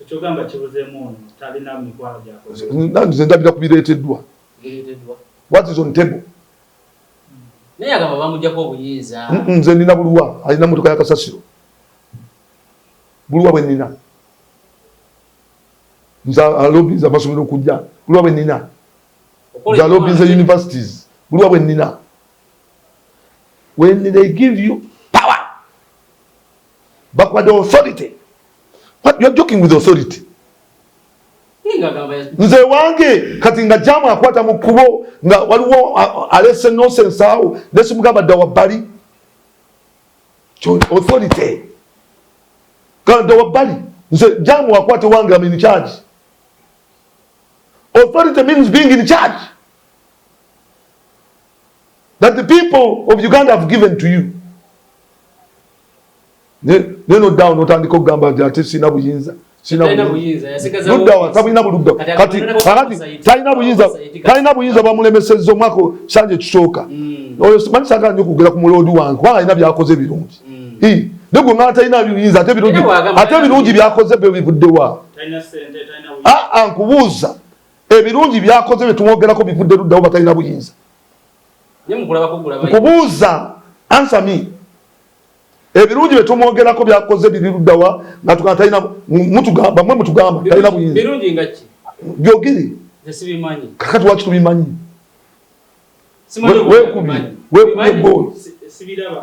Kyogamba kibuzeemu talina mikwano gy'akoze. Nze ndabira kubireeteddwa. What is on table? Naye agamba bamuggyako obuyinza. Nze nina Bulwa alina motoka ya kasasiro. Bulwa bwe nina. Nze alobinza amasomero okujja. Bulwa bwe nina. Nze alobinza universities. Bulwa bwe nina. When they give you power, backward authority, what you're joking with authority? Nze wange kati nga jamu akwata mu kubo nga waliwo alese nonsense awo nesimugamba dda wabbali authority kanda wabbali nze jamu akwata wange I'm in charge. Authority means being in charge that the people of Uganda have given to you. Neno down otandika okugamba ate sina buyinza. Talina buyinza bamulemesezza omwaka sanje kisooka. Oyo simanyisaga nnyo okugera ku mulodi wange kubanga alina byakoze birungi. Negwe nga talina buyinza ate birungi byakoze byo bivuddewa. Nkubuuza ebirungi byakoze bye tumwogerako bivudde luddawo batalina buyinza. Nkubuuza answer me. Ebirungi bye tumwogerako byakoze biri luddawa nga tukana talina mutugamba mwe mutugamba talina buyinza. Birungi nga ki? Byogere. Sibimanyi. Kakati waki tubimanyi?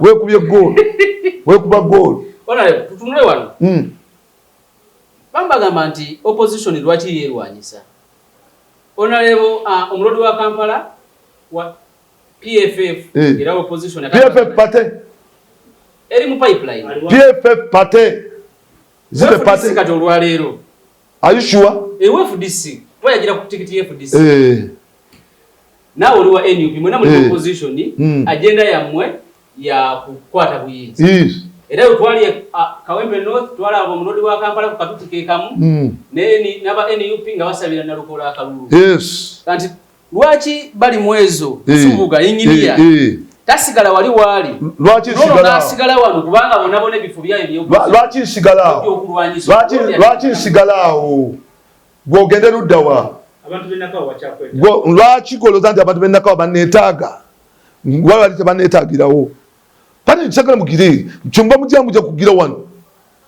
Weekubye goal. Weekuba goal. Ona tutunule wano. Bambagamba nti opposition lwaki yerwanyisa. Onalebo omulodi wa Kampala wa PFF era opposition PFF pate eri mu pipeline PFF pate zile pate kati olwaleero. Are you sure? FDC twayagira ku tikiti FDC nawe oli wa NUP mwena muri opposition agenda yammwe ya kukwata buyinza era twali Kawempe North twala abo mulodi wa Kampala ku katuti kekamu neni naba NUP nga basabira na lukola akalulu kanti lwaki bali mwezo subuga inyinia tasigala wali wali lwaki sigala wano kubanga bonabone bifu byayo byo lwaki sigalawo gwogende luddawa abantu benakawa wachakweta lwaki goloza nti abantu benakawa banetaaga wali tebanetaagirawo pani sagala mugire kyomba mujja kugira wano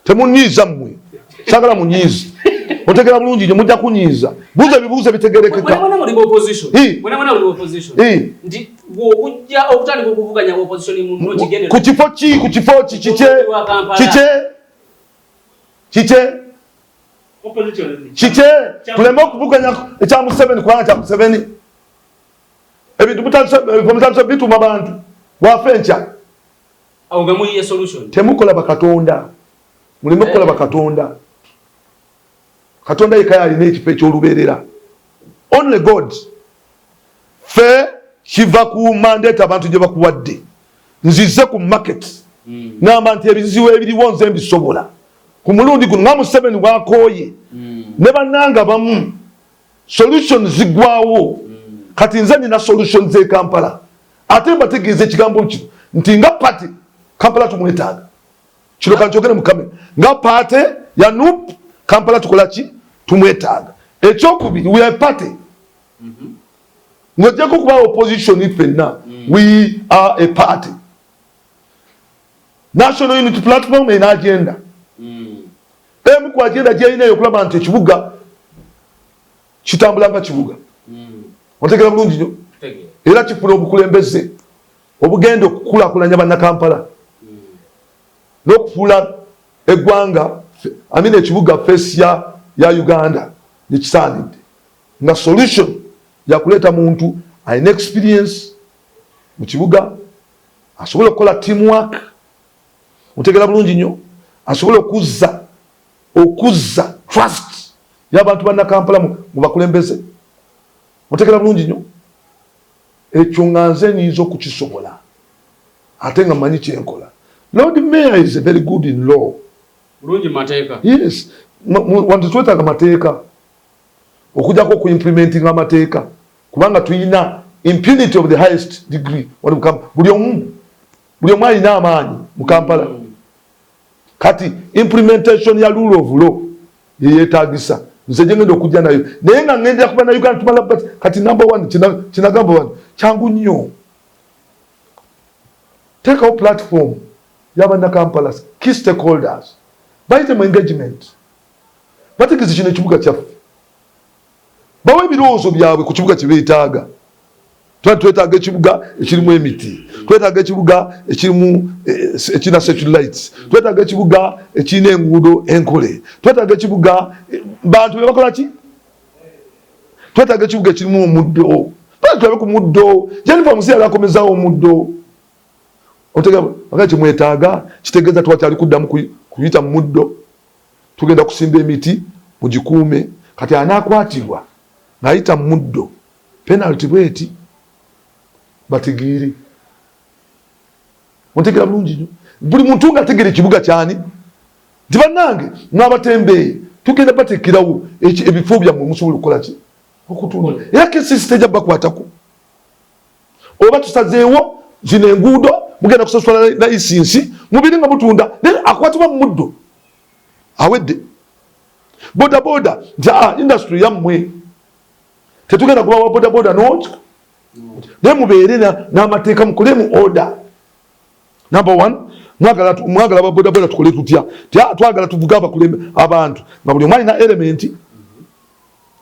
temunyiiza mmwe sagala munyiiza otegera bulungi nyo mujja kunyiiza buuza bibuuza bitegerekeka mwana muri opposition mwana muri opposition ndi okujja okutandika okuvuganya opposition mu kigende ku kifo kiche opposition tuleme okuvuganya ekya Museveni kubanga kya Museveni ebintu mutandisa bituma abantu bwafenca awo nga muyiye solution temukola bakatonda muleme kukola bakatonda. Katonda yekaya alina ekifo ekyolubeerera. Only God. Fe kiva ku mandate abantu gye bakuwadde. Nzize ku market. Ngamba nti ebizibu ebiriwo nze mbisobola. Ku mulundi guno nga Museveni bwakooye. Ne bannanga bamu. Solution zigwawo. Kati nze nina solution ze Kampala. Ate mbategeeza ekigambo kino nti nga party Kampala tumwetaaga. Kino kankyogere mu kamera. Nga party ya NUP Kampala tukola ki? Tumwetaaga. Ekyokubiri we are party. Ngojjako kuba opposition ifenna. We are a party. National Unity Platform and agenda. Emu ku agenda gyeyina okulaba nti ekibuga kitambula nga kibuga. Otegera bulungi nnyo. Era kifuna obukulembeze obugenda okukulaakulanya bannakampala. N'okufuula eggwanga ekibuga face ya Uganda nikisaanidde nga solution ya kuleta muntu alina experience mu kibuga asobola okukola teamwork otegera bulungi nnyo asobola okuzza trust y'abantu banna Kampala mu bakulembeze otegera bulungi nnyo ekyo nga nze nyinza okukisobola ate nga manyi kyenkola. Lord Mayor is very good in law. Bulungi mateeka. Yes. Wantu twetaaga mateeka okujjako ku implementing amateeka kubanga tuyina impunity of the highest degree. Buli omu alina amaanyi mu Kampala. Kati implementation ya rule of law yeyeetaagisa nze gye ngenda okujja nayo naye nga ngenda kuba na Uganda tumala kati number one kinagamba wano kyangu nnyo. Teekawo platform y'abanna Kampala key stakeholders bayite mu engagement bategeeze kino ekibuga kyaffe bawe ebirowoozo byabwe ku kibuga kye beetaaga. Twetaaga ekibuga ekirimu emiti, twetaaga ekibuga ekirina satellite, twetaaga ekibuga ekirina enguudo enkole, twetaaga ekibuga bantu bebakola ki, twetaaga ekibuga ekirimu omuddo. Tulabe ku muddo Jennifer Musia yakomezawo omuddo otegeka kyemwetaaga kitegeeza twakyali kuddamu kuyita mu muddo tugenda kusimba emiti mugikuume. Kati anaakwatibwa ng'ayita mu muddo penalty bweti batigiri ontegera bulungi nnyo. Buli muntu nga ategera ekibuga kyani nti bannange n'abatembeeyi tugenda bateekerawo ebifo byammwe musobola okukola ki okutunda era kesisi tejja bakwatako oba tusazeewo zino enguudo mugenda kusasula layisinsi mubiri nga mutunda naye akwatibwa mu muddo awedde bodaboda nti industry yammwe tetugenda kubawa bodaboda noti naye mubeere n'amateeka mukolemu order. Number one mwagala babodaboda tukole tutya twagala tuvuge abakulembe abantu nga buli omu alina elementi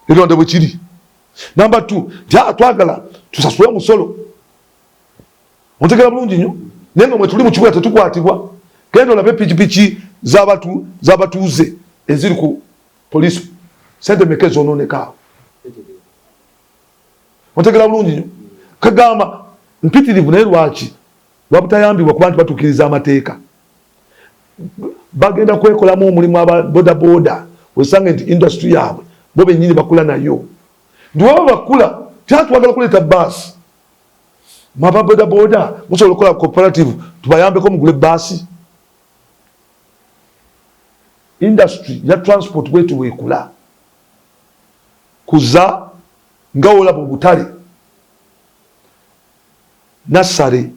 eronde bwe kiri. Number two twagala tusasule omusolo ontegera bulungi nnyo naye nga mwe tuli mu kibuga tetukwatibwa. Genda olabe pikipiki z'abatuuze eziri ku police sente meka ezonoonekaawo ontegera bulungi nnyo. Kagamba mpitirivu naye lwaki lwabutayambibwa kuba nti batuukiriza amateeka bagenda kwekolamu omulimu ababodaboda wesange nti industry yaabwe bo bennyini bakula nayo ndi waba bakula tyatwagala kuleeta baasi mababodaboda musobola okukola cooperative tubayambeko mugule baasi. Industry ya transport bwetu bwekula kuza nga olaba obutale nasale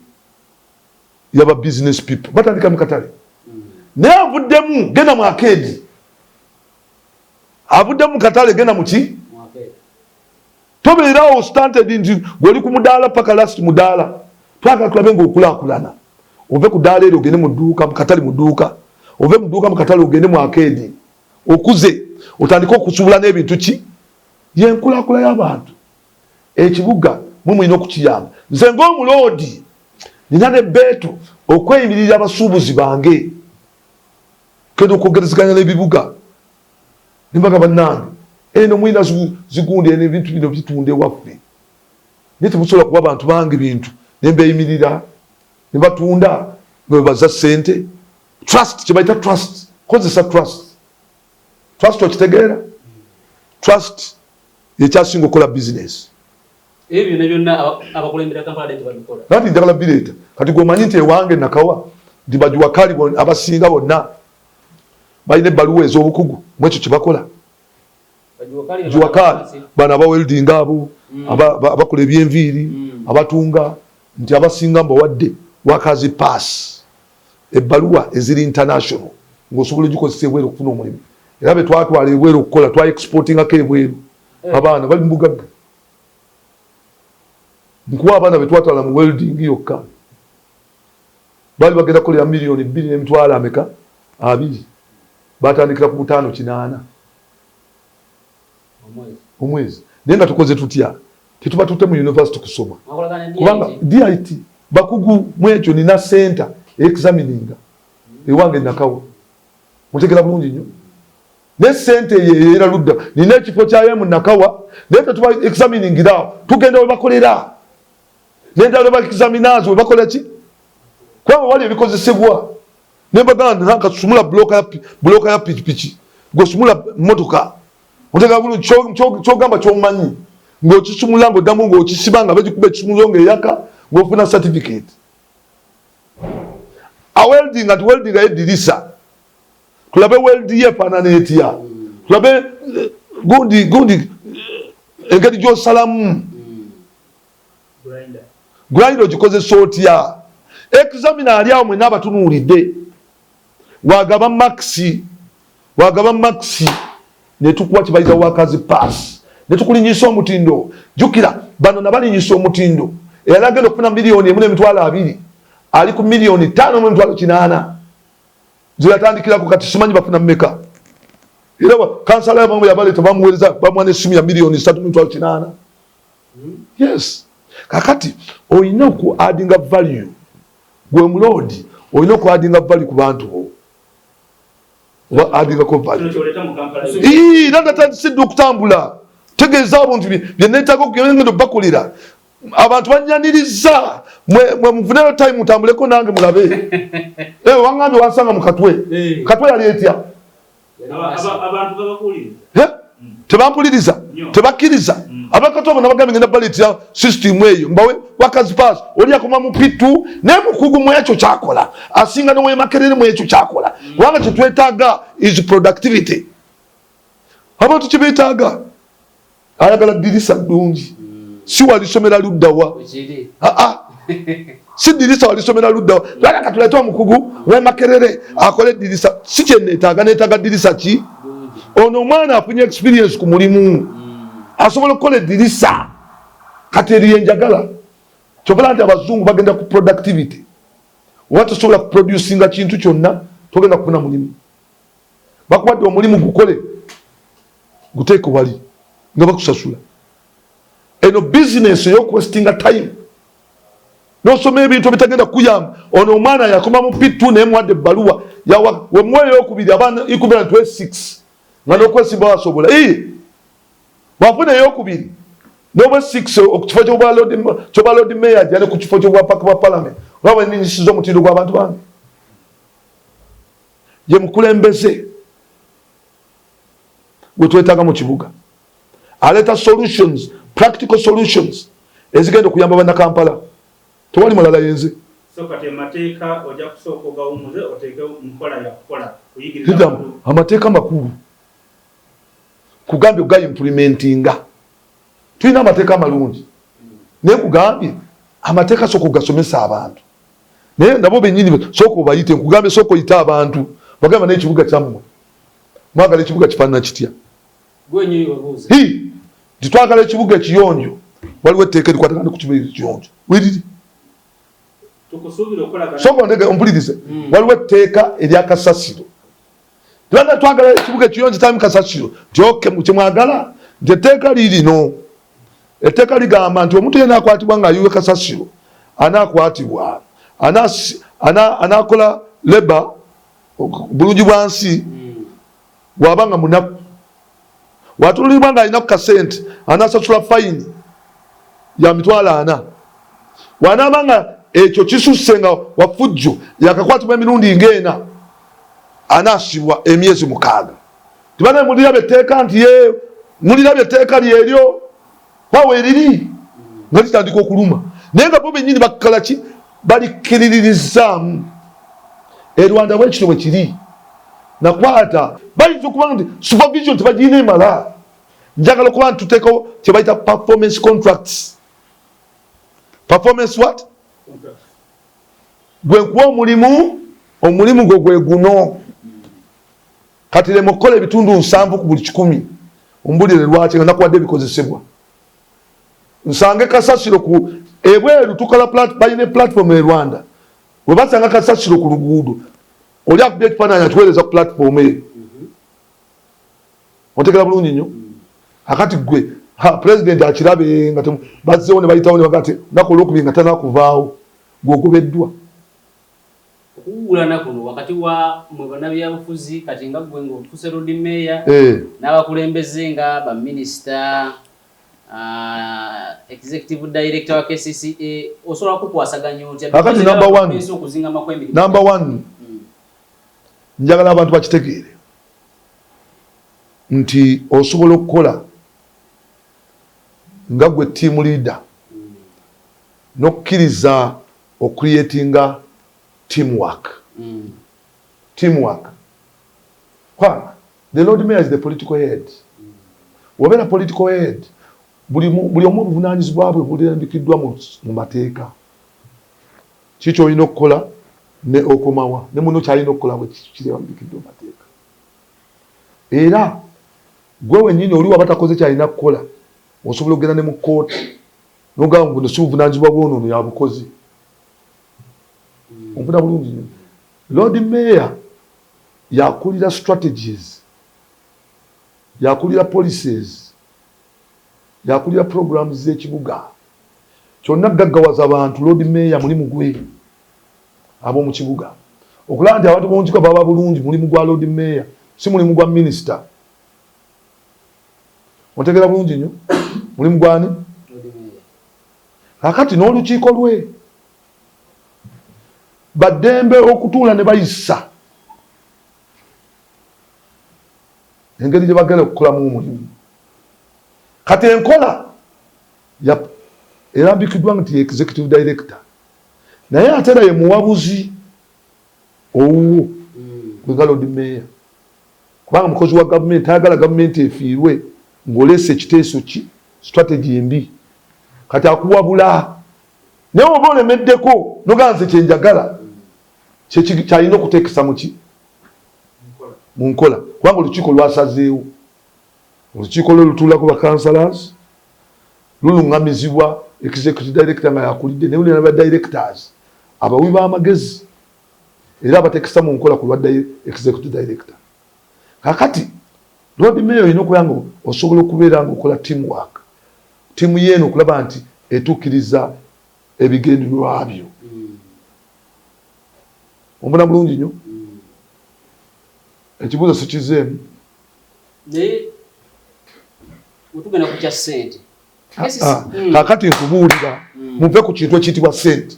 yaba business people batandika mu katale naye avuddemu genda mu arcade avuddemu katale genda mu ki tobeerawo standard nti gwoli ku mudaala paka last mudaala twagala tulabe ng'okulaakulana ove ku ddaala eryo ogende mu dduuka mu katale mu dduuka ove mu dduuka mu katale ogende mu arcade okuze otandike okusubula n'ebintu ki yenkulakula y'abantu. Ekibuga mulina okukiyamba. Nze ng'omuloodi nina n'ebbeetu okweyimirira abasuubuzi bange kenda okwogerezeganya n'ebibuga nimbaga bannange eno mwina zigundi n'ebintu bino bitunda ewaffe naye temusobola kuba bantu bange bintu nembeeyimirira ne batunda nebaza ssente. Trust kyebayita trust kozesa trust okitegeera trust yekyasinga okukola business. Ebyo byonna abakulembera Kampala denti babikola. Nati njagala bireeta kati gwomanyi nti ewange nakawa ndi bajuwakali abasinga bonna balina ebbaluwa ez'obukugu mwekyo kyebakola. Juwakali bano abawelding abo abakola ebyenviiri abatunga nti abasinga mbawadde wakazi pass ebbaluwa eziri international ng'osobola ogikozesa ebweru okufuna omulimu era be twatwala ebweru okukola twa exportingako ebweru abaana bali mu bugagga. Nkuwa abaana be twatwala mu welding yokka bali bagenda kukolera miliyoni 2 n'emitwalo ameka 2 batandikira ku 5-8 omwezi naye nga tukoze tutya tetuba tutte mu university kusoma kubanga DIT bakugu mwekyo nina center examininga ewange nakawa mutegera bulungi nnyo ne sente ye era ludda nina ekifo kyaye mu Nakawa naye tetuba examining irawo tugenda we bakolera nenda we examiners we bakola ki kwa wali ebikozesebwa ne baganda naka sumula bloka ya pichipichi go sumula motoka mutegera bulungi kyogamba kyomanyi ng'okisumula ng'oddamu ng'okisibanga bagikuba ekisumulo ng'eyaka ng'ofuna certificate awelding ati welding edirisa tulabe weldi yefaanana etya tulabe gundi engeri gy'osalamu grinder ogikozesa otya examiner ali awo mwena abatunuulidde wagaba maxi ne tukuwa kibayita workers pass ne tukulinyisa omutindo jukira bano nabalinyisa omutindo era agenda okufuna miliyoni emu n'emitwalo 2 ali ku miliyoni 5 n'emitwalo 8 ziratandikira ku kati simanyi bafuna mmeka era kansala yabamu yabaleta bamuweereza bamwana essimu ya miliyoni 3 n'emitwalo 8 yes kakati oyina oku addinga value gwe mulodi oyina oku addinga value ku bantu bo wa addinga ko value nanda okutambula tegeeza abantu byenneetaaga okugenda bakolera abantu banyaniriza mwe muvuneyo time mutambuleko nange mulabe wangambye wansanga mu katwe yali etya abantu babakuliriza tebampuliriza tebakkiriza abakatwe abo nabagambye ngenda baleetera system eyo mbawe workers pass oli akoma mu pitu naye mukugu mu ekyo kyakola asinga nowemakerere mu ekyo kyakola kubanga kyetwetaaga is productivity abantu kyebeetaaga ayagala dirisa ddungi si walisomera luddawa si dirisa walisomera luddawa lwaka katuleta omukugu wemakerere akole dirisa si kyenetaaga netaaga dirisa ki ono omwana afunye experience ku mulimu asobola okukola edirisa kati eriyo enjagala kyobala nti abazungu bagenda ku productivity oba tosobola kuproducinga kintu kyonna togenda kufuna mulimu bakuwadde omulimu gukole guteeke wali nga bakusasula eno business eyokwestinga time nosoma ebintu bitagenda kuyamba ono omwana yakoma mu pitu naye muwadde ebbaluwa wemuweyo eyokubiri abaana 6 nga nokwesimba wasobola bwafuna eyokubiri noba 6 okukifo kyoba lord mayor jane ku kifo kyobwapaka bwa parliament olaba ninyisiza omutindo gw'abantu bange ye mukulembeze gwetwetaaga mu kibuga aleta solutions practical solutions ezigenda okuyamba bannakampala tewali mulala yenze amateeka makulu kugambye oga implementinga tulina amateeka amalungi naye kugambye amateeka sooka ogasomesa abantu naye nabo benyini sooka obayite nkugambye sooka oyite abantu bagamba n'ekibuga kyammwe mwagala ekibuga kifaanana kitya titwagala ekibuga ekiyonjo waliwo etteeka erikwatagana ku kibuga ekiyonjo wiriri sooka ondege ompulirize waliwo etteeka eryakasasiro tibanda twagala ekibuga ekiyonjo tami kasasiro kyemwagala nti etteeka lirino etteeka ligamba nti omuntu yena akwatibwa ng'ayiwe kasasiro anaakwatibwa anaakola leba bulungi bwansi bw'abanga munaku watulibwa ng'alinaku kasente anaasasula fayini ya $40 wanaaba nga ekyo kisusse nga wafujjo yakakwatibwa emirundi ng'ena anaasibwa emyezi 6 tibana mulirabye etteeka nti mulirabye etteeka lyeryo wawe eriri nga litandika okuluma naye nga bo bennyini bakola ki balikiririzaamu Rwanda bwekito bwe kiri nakwata bayinza okuba nti supervision tebagirina emala njagala okuba nti tuteekawo kyebayita performance contracts performance what gwe nkuwa omulimu gwe guno kati lema okukola ebitundu 7 ku buli 100 ombulire lwaki nga nakuwadde ebikozesebwa nsange kasasiro ku ebweru tukola balina platform e Rwanda we basanga kasasiro ku luguudo oli akubye ekifaananyi akiweereza ku platform eyo otegera bulungi nnyo akati gwe president akirabe nga bazzeewo ne bayitawo ne bagate naku olwokubiri nga tanakuvaawo gweogobeddwa okuwulana kuno wakati wa mwe bannabyabufuzi kati nga gwe ng'ofuuse road mayor n'abakulembeze nga baminister executive director wa KCCA osobola kukwasaganya otya kakati number one njagala abantu bakitegeere nti osobola okukola nga gwe team leader n'okkiriza ocreatinga teamwork. Why? The Lord Mayor is the political head. Wabera political head buli omu obuvunaanyizibwa bwe bulambikiddwa mu mateeka. Kiki olina okukola ne okomawa ne muno kyalina okukola bwe kirambikiddwa mu mateeka. Era gwe wennyini oli waba takoze kyalina kukola osobola okugenda ne mu kkooti n'ogamba buno si buvunaanyizibwa bw'ono yabukozi. Ompuna bulungi nnyo. Lord Mayor yakulira strategies, yakulira policies, yakulira programs z'ekibuga. Kyonna gaggawaza abantu Lord Mayor mulimu gwe ab'omu kibuga. Okulaba nti abantu b'omu kibuga baba bulungi mulimu gwa Lord Mayor, si mulimu gwa minister. Otegera bulungi nnyo? Mulimu gwani? Kakati n'olukiiko lwe baddembe okutuula ne bayisa engeri gye bagenda okukolamu omulimu. Kati enkola erambikiddwa nti executive director naye ate era ye muwabuzi owuwo gwenga Lord Mayor, kubanga mukozi wa gavumenti ayagala gavumenti efiirwe ng'oleese ekiteeso ki strategy embi. Kati akuwabula naye oba olemeddeko noganze kyenjagala kyalina okuteekesa muki mu nkola, kubanga olukiiko lwasazeewo. Olukiiko lwe lutuulako bakansalas luluŋŋamizibwa executive director nga yakulidde naye lulina ba directors abawi b'amagezi era abateekesa mu nkola ku lwa executive director. Kakati Lord Mayor olina okubeera nga osobola okubeera nga okola teamwork, tiimu yeeno okulaba nti etuukiriza ebigendererwa byo. Ombona bulungi nnyo? Ekibuuzo sikizeemu. Naye otugenda ku kya ssente. Kakati nkubuulira muve ku kintu ekiyitibwa ssente.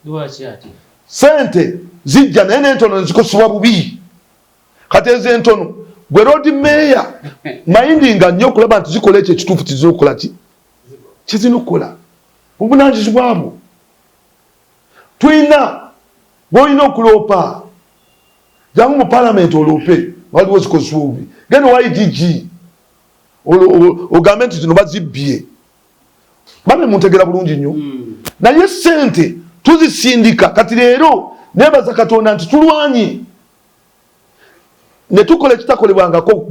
Lwaki ati? Ssente zijja naye n'entono nezikosebwa bubi. Kati ezo entono gwe Lord Mayor mayindinga nnyo okulaba nti zikola ekyo ekituufu tizina okukola ki? Kizina okukola. Obuvunaanyizibwa bwo. Tuyina bw'olina okuloopa jangu mu parliament oloope waliwo zikozesebwa obubi. Genda wa IGG ogambe nti zino bazibbye. Bame muntegera bulungi nnyo. Naye ssente tuzisindika kati leero neebaza Katonda nti tulwanye ne tukola ekitakolebwangako.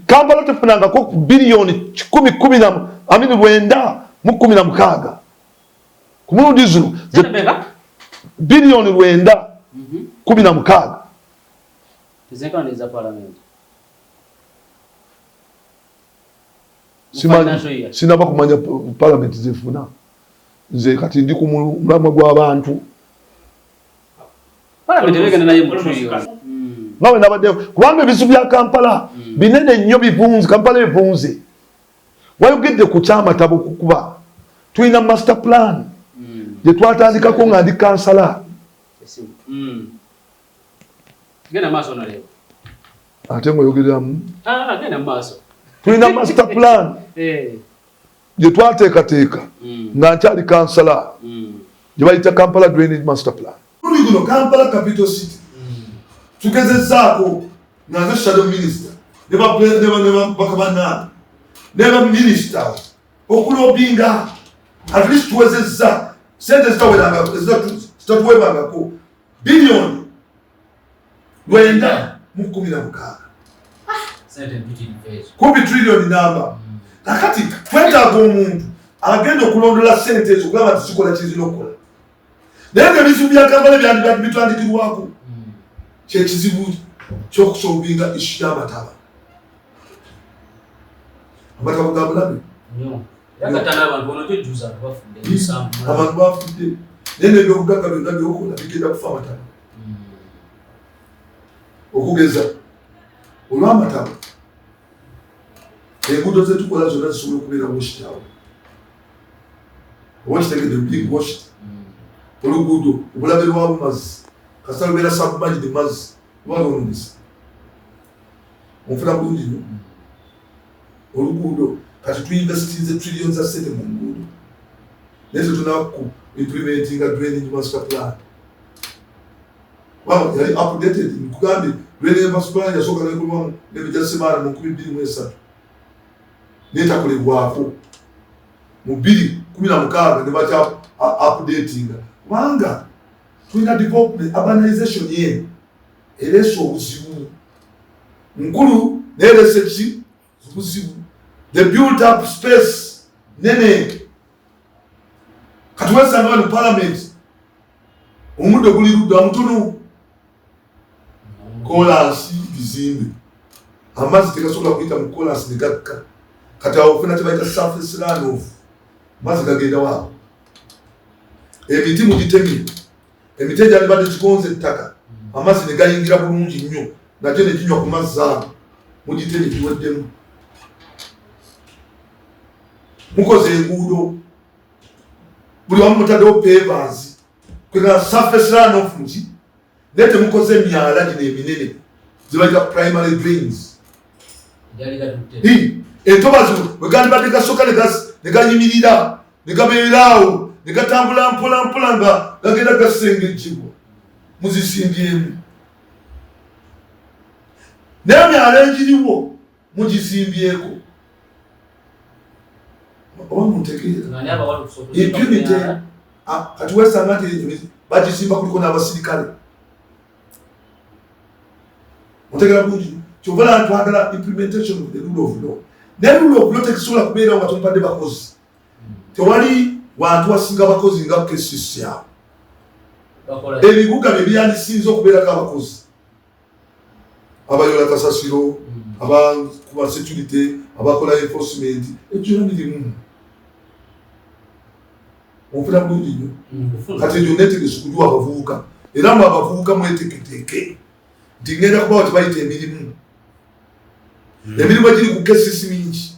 Kampala tefunangako biliyoni 916 ku mulundi zino biliyoni 916 Tezekaniza parliament. Sinaba kumanya parliament zifuna. Nze kati ndi ku mulamwa gw'abantu. Parliament ebegana naye mutuyo. Nawe nabadde kubanga ebisu bya Kampala binene nnyo bivunze. Kampala evunze. Wayogedde ku kyamatabo kukuba tulina master plan gye twatandikako nga ndi kansala. Genda maaso naleba. Ate ngoyogereramu. Genda maaso. Tulina master plan gye twateekateeka nga nkyali kansala gye bayita Kampala Drainage Master Plan. Tuli guno Kampala Capital City tugezezzaako nga nze shadow minister ne bakabanaana ne baminister okulobinga at least tuwezezza sente zitatuwebangako biliyoni 916 kubi trillion namba. Kakati twetaaga omuntu agenda okulondola sente ezo okulaba nti zikola kizina okukola. Naye ng'ebizibu bya Kampala byandibadde bitandikirwako kyekizibu ky'okusolvinga issu y'amataba. Amataba ga bulabe. Abantu bafudde. Naye n'ebyobugagga byonna byokola bigenda kufa amataba. okugeza olw'amataba enguudo zetukola zonna zisobola okubeera washitawo owakitegedde big washit oluguudo obulabirwamu mazzi kasita lubeera submerged mazzi lwalonesa onfuna bulungi nyo oluguudo kati tuinvestinze trillions za sente mu nguudo naye tetunaba ku implementinga drainage master plan yali updated nkugambye drainage master plan yasooka nekolwamu nebijasimaana mu 2023 netakolebwako mu 2016 ne bakya updatinga kubanga tulina development urbanization yenu ereese obuzibu nkulu nereese ki obuzibu the built up space nene kati wesanga wano parliament omuddo guli ludda mutono kolansi bizimbe amazzi tegasobola kuyita mu kolansi negakka kati awo ofuna tebayita surface runoff amazzi gagenda waabo emiti mugitemye emiti egyali badde kigonza ettaka amazzi ne gayingira bulungi nnyo nate ne kinywa ku mazzi ago mugitemye kiweddemu mukoze enguudo buli wamu mutaddewo pavers kwegala surface runoff muki naye temukoze emyala gino eminene zibayita primary drains entobazi wegandibadde gasooka ne gayimirira ne gabeeraawo ne gatambula mpola mpola nga gagenda gasengejjibwa muzisimbyemu naye emyala egiriwo mugisimbyeko oba muntegeera impunity kati wesanga nti bagisimba kuliko n'abasirikale mutegeera bulungi kyova twagala implementation of the rule of law naye rule of law tekisobola kubeerawo nga tomupadde bakozi tewali wantu wasinga bakozi nga KCCA ebibuga bye byandisinze okubeerako abakozi abayola kasasiro abakuba security abakola enforcement egyona mirimu onfuna bulungi nnyo kati egyo netegese okujuwa abavubuka era mu abavubuka mweteketeeke nti ngenda kubawo tebayita emirimu emirimu egiri ku kesisi mingi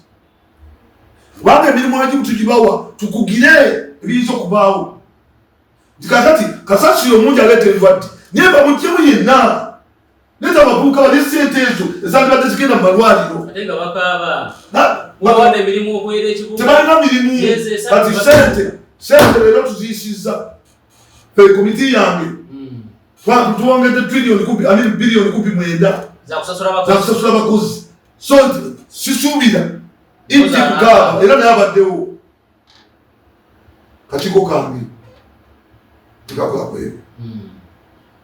kubanga emirimu egimu tugibawa tukugire ebiyinza okubaawo nti kakati kasasiro omungi aleeta endwadde naye bamugyemu yenna neza abavubuka bali sente ezo ezandibadde zigenda mu malwaliro tebalina mirimu kati sente leero tuziyisizza komiti yange tuwongedde biliyoni 19 za kusasula abakozi so sisuubira inti kugaaba era naye abaddewo kakiiko kange tekakolako ebyo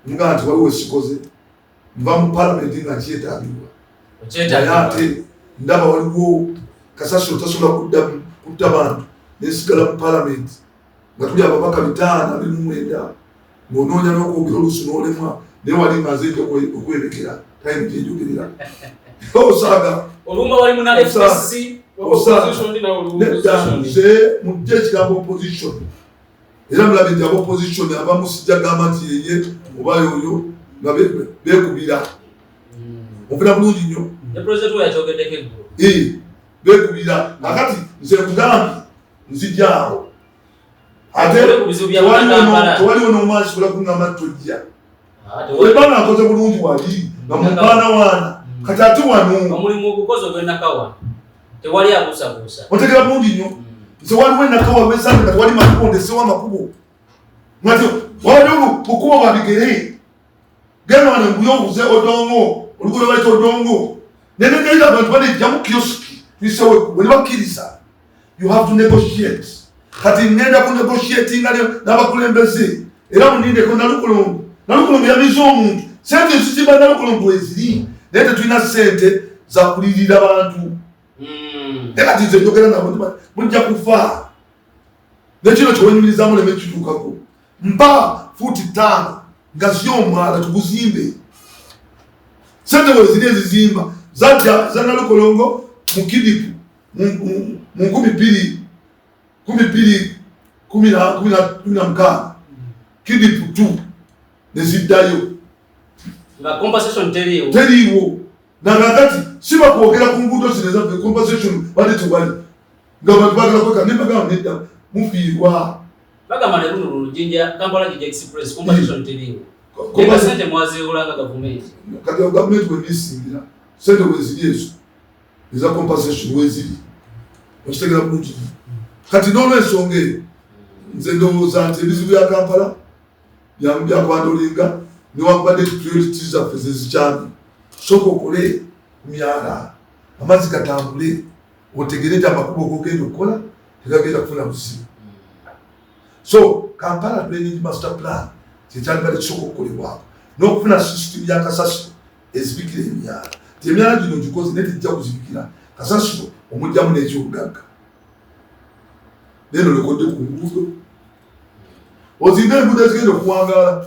nga nti waliwo esikoze nva mu palamenti nga kyetaagibwa naye ate ndaba waliwo kasasiro tasobola kutta bantu nesigala mu palamenti nga tuli ababaka 529 ng'onoonya n'okwogera oluusi n'olemwa naye wali nga nze okwebekera tayimu gyenjogerera osaaga olumba walimu na FSC nze mujja ekigambo opposition era mulabe nti abaopposition abamu sijja gamba nti yeye oba yoyo nga beekubira onfuna bulungi nnyo beekubira nakati nze kugambye nzijjaawo ate tewaliwo n'omwana kisobola kungamba tojja webanga akoze bulungi wali nga mubaana waana kati ate wano otegera bulungi nnyo nze waliwo enakawa lwensanga nga tewali makubo ndesewo amakubo ngati waliwo bukubo bwa bigere genda wano mbuye obuze odongo oluguudo lwaita odongo nenegayira abantu banejjamu kioski tuisewo bwe nebakkiriza you have to negotiate kati ngenda ku negotiatinga n'abakulembeze era munindeko nalukolombo yamiza omuntu sente zizimba nalukolombo eziri naye tetulina sente za kulirira abantu era nze njogera nabo mujja kufa nekino kyewenyumirizamu leme kituukako mpa futi 5 nga ziyomwala tuguzimbe sente bwe ziri ezizimba za nalukolongo mu kidipu mu 2016 kidipu 2 neziddayo nga compensation teriiwo na kakati siba kwogera ku nguudo zineza compensation bali tewali nga bantu bagala kweka nebagamba nedda mufiirwa bagamba ne luno jinja Kampala Jinja Express compensation teriiwo Kwa sente mwazi ulanga government. Kati ya government webisingira. Sente wezili ezo. Eza compensation wezili. Washitegera bulungi. Kati nono ensonge. Nze ndowooza nti ebizibu bya Kampala bya kwandolinga niwakubadde priorities zaffe zezikyamye. Soko okole myala. Amazzi gatambule. Otegere nti amakubo g'ogenda okukola tegagenda kufuna buzibu. So Kampala Planning Master Plan Tichali bali choko kolebwako n'okufuna system ya kasasiro ezibikira emyala temyala gino gikozi neti jja kuzibikira kasasiro omujjamu n'ekyobugagga neno lekodde ku nguudo ozinga enguudo ezigenda okuwangaala.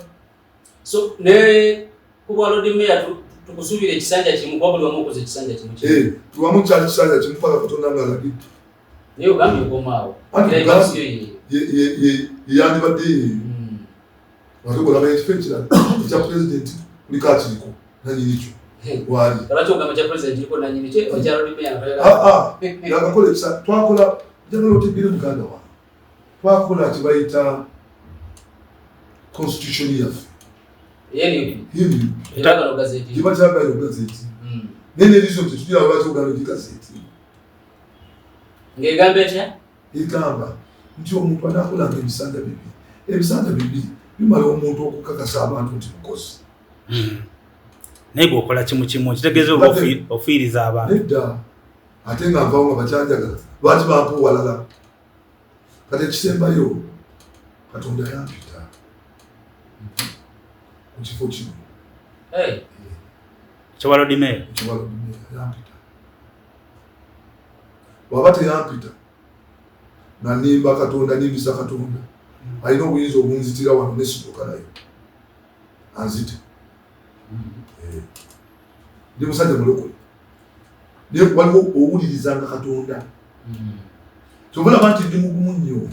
So ne kubwa Lord Mayor tukusubira ekisanja kimu kwa buli wamu okoze ekisanja kimu tuwamu kyali kisanja kimu paka Katonda ng'alagidde naye ogambye okomaawo yandibadde Watukola na expenditure cha president kulikachiko na nyinicho wali kalacho kama cha president liko na nyinicho cha Lord Mayor yakakola kisa twakola jana lote bile muganda wa twakola kibaita constitution yafu yeni ndaka no gazeti kibacha no gazeti nene lizo tutuya abacho gano gazeti ngegambe cha igamba nti omuntu anakola ebisanda bibi bimala omuntu okukakasa abantu nti mukozi naye okola kimu kitegeeza ofiiriza abantu nedda ate nga nvaawo nga bakyanjagala lwaki bampuwalala kati ekisembayo Katonda yampita mu kifo kino Lord Mayor yampita waba teyampita nga nimba Katonda nimbisa Katonda alina obuyinza obunzitira wano nesituka nayo anzite ndi musajja mulokole naye waliwo owulirizanga Katonda kyobulaba nti ndi mugumu nnyo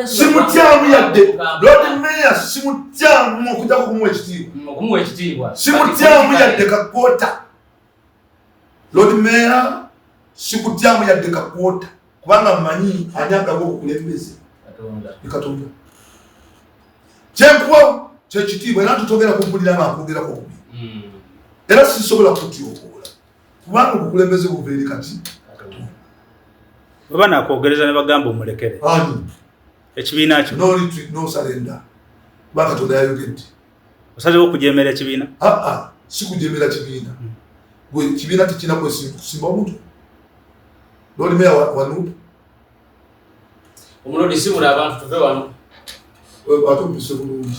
simutyamu yadde Lord Mayor simutyamu okujja kumuwa ekitiibwa simutyamu yadde kakoota Lord Mayor sikutyamu yadde kakwota kubanga mmanyi anyagawo okukulembeze Katonda kyempuwa kyekitiibwa era tutogera kumpulira nga akwogera kubi era sisobola kutyokola kubanga okukulembeze buva eri kati baba nakwogereza ne bagamba omulekere ani ekibiina kyo no retreat no surrender kubanga Katonda yayogedde osazeewo okujeemera ekibiina sikujeemera kibiina gwe kibiina tekirina kusimba omuntu Lord Mayor wanu omulodi simula abantu tuve wano ate mpise bulungi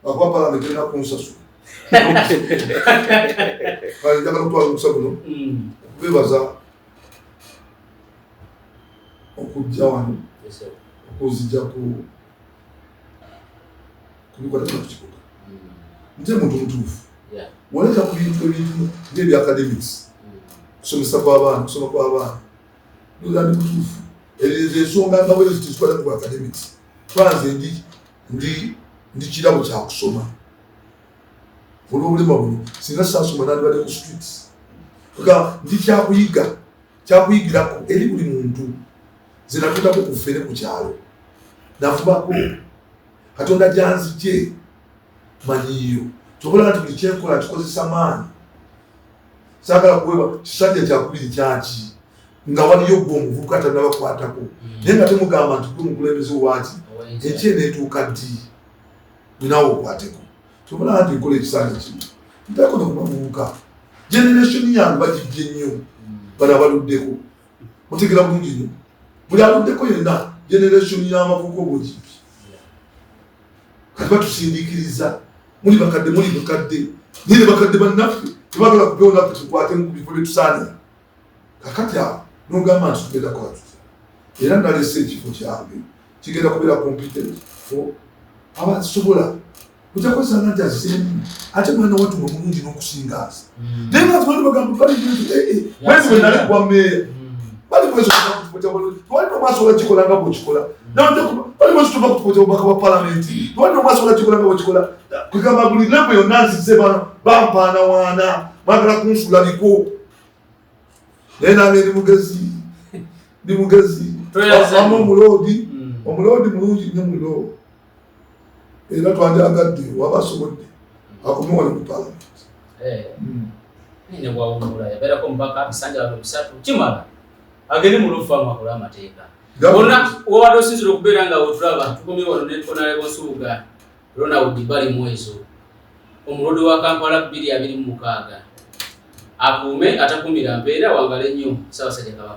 akuba palamenti erina kunsasula kale njagala kutwala olukusa buno okubebaza okujja wano okuzijja kubikwata nakukikoga nze muntu mutuufu waleeta ku bintu ng'ebya academics kusomesa kw'abaana kusoma kw'abaana ndi mutuufu ensonga nga bwe zituzikwata ku academics twanze ndi kirabo kya kusoma olw'obulema buno singa saasoma nandibadde ku streets kuga ndi kyakuyigirako eri buli muntu ze natundako ku ffere ku kyalo nafubako Katonda gyanzigye manyiyo kyobola nti buli kyenkola kikozesa maanyi saagala kuweba kisajja kyakubiri kyaki nga waliyo gwe omuvubuka tannabakwatako naye nga temugamba nti gwe mukulembeze waaki ekyeneetuuka ddi ninawe okwateko kyobola nti nkola ekisanja kimu ntako nokubavubuka generation yange bagibye nnyo bano abaluddeko otegera bulungi nnyo buli aluddeko yenna generation y'amavubuka obwogibye kati batusindiikiriza muli bakadde nire bakadde bannaffe tebagala kubeera naffe tukwate mu bifo byetusaanira kakati awo nogamba nti tugenda kola tutya era nalese ekifo kyange kigenda kubeera competent abasobola ojja kwesanga nti aziseemu ate mwana wattu mwe mulungi n'okusingaasa naye nga tubali bagamba bali bwe nali kuba meeya bali bwezo tewali nomaaso olakikola nga bwekikola bali batutuba kupoza obubaka bwa palamenti lwali omwasobola kikola nga bwekikola kwegamba buli levo yonna nzize bampaana waana mwagala kunsuulaliko naye nange ndi mugezi amu omuloodi mulungi nnyo mulo era twanjagadde waba asobodde akomye wali mu palamenti ne bwawumula yabeerako omubaka bisanja bano bisatu kimala agende mu lufamu akola amateeka bona wabadde osinzira okubeera nga wetulaba tukomye wano ne Honorable Nsubuga Ronald bali mwezo omulodi wa Kampala 226 akuume atakumira mpeera wangale nnyo Ssaabasajja Kabaka.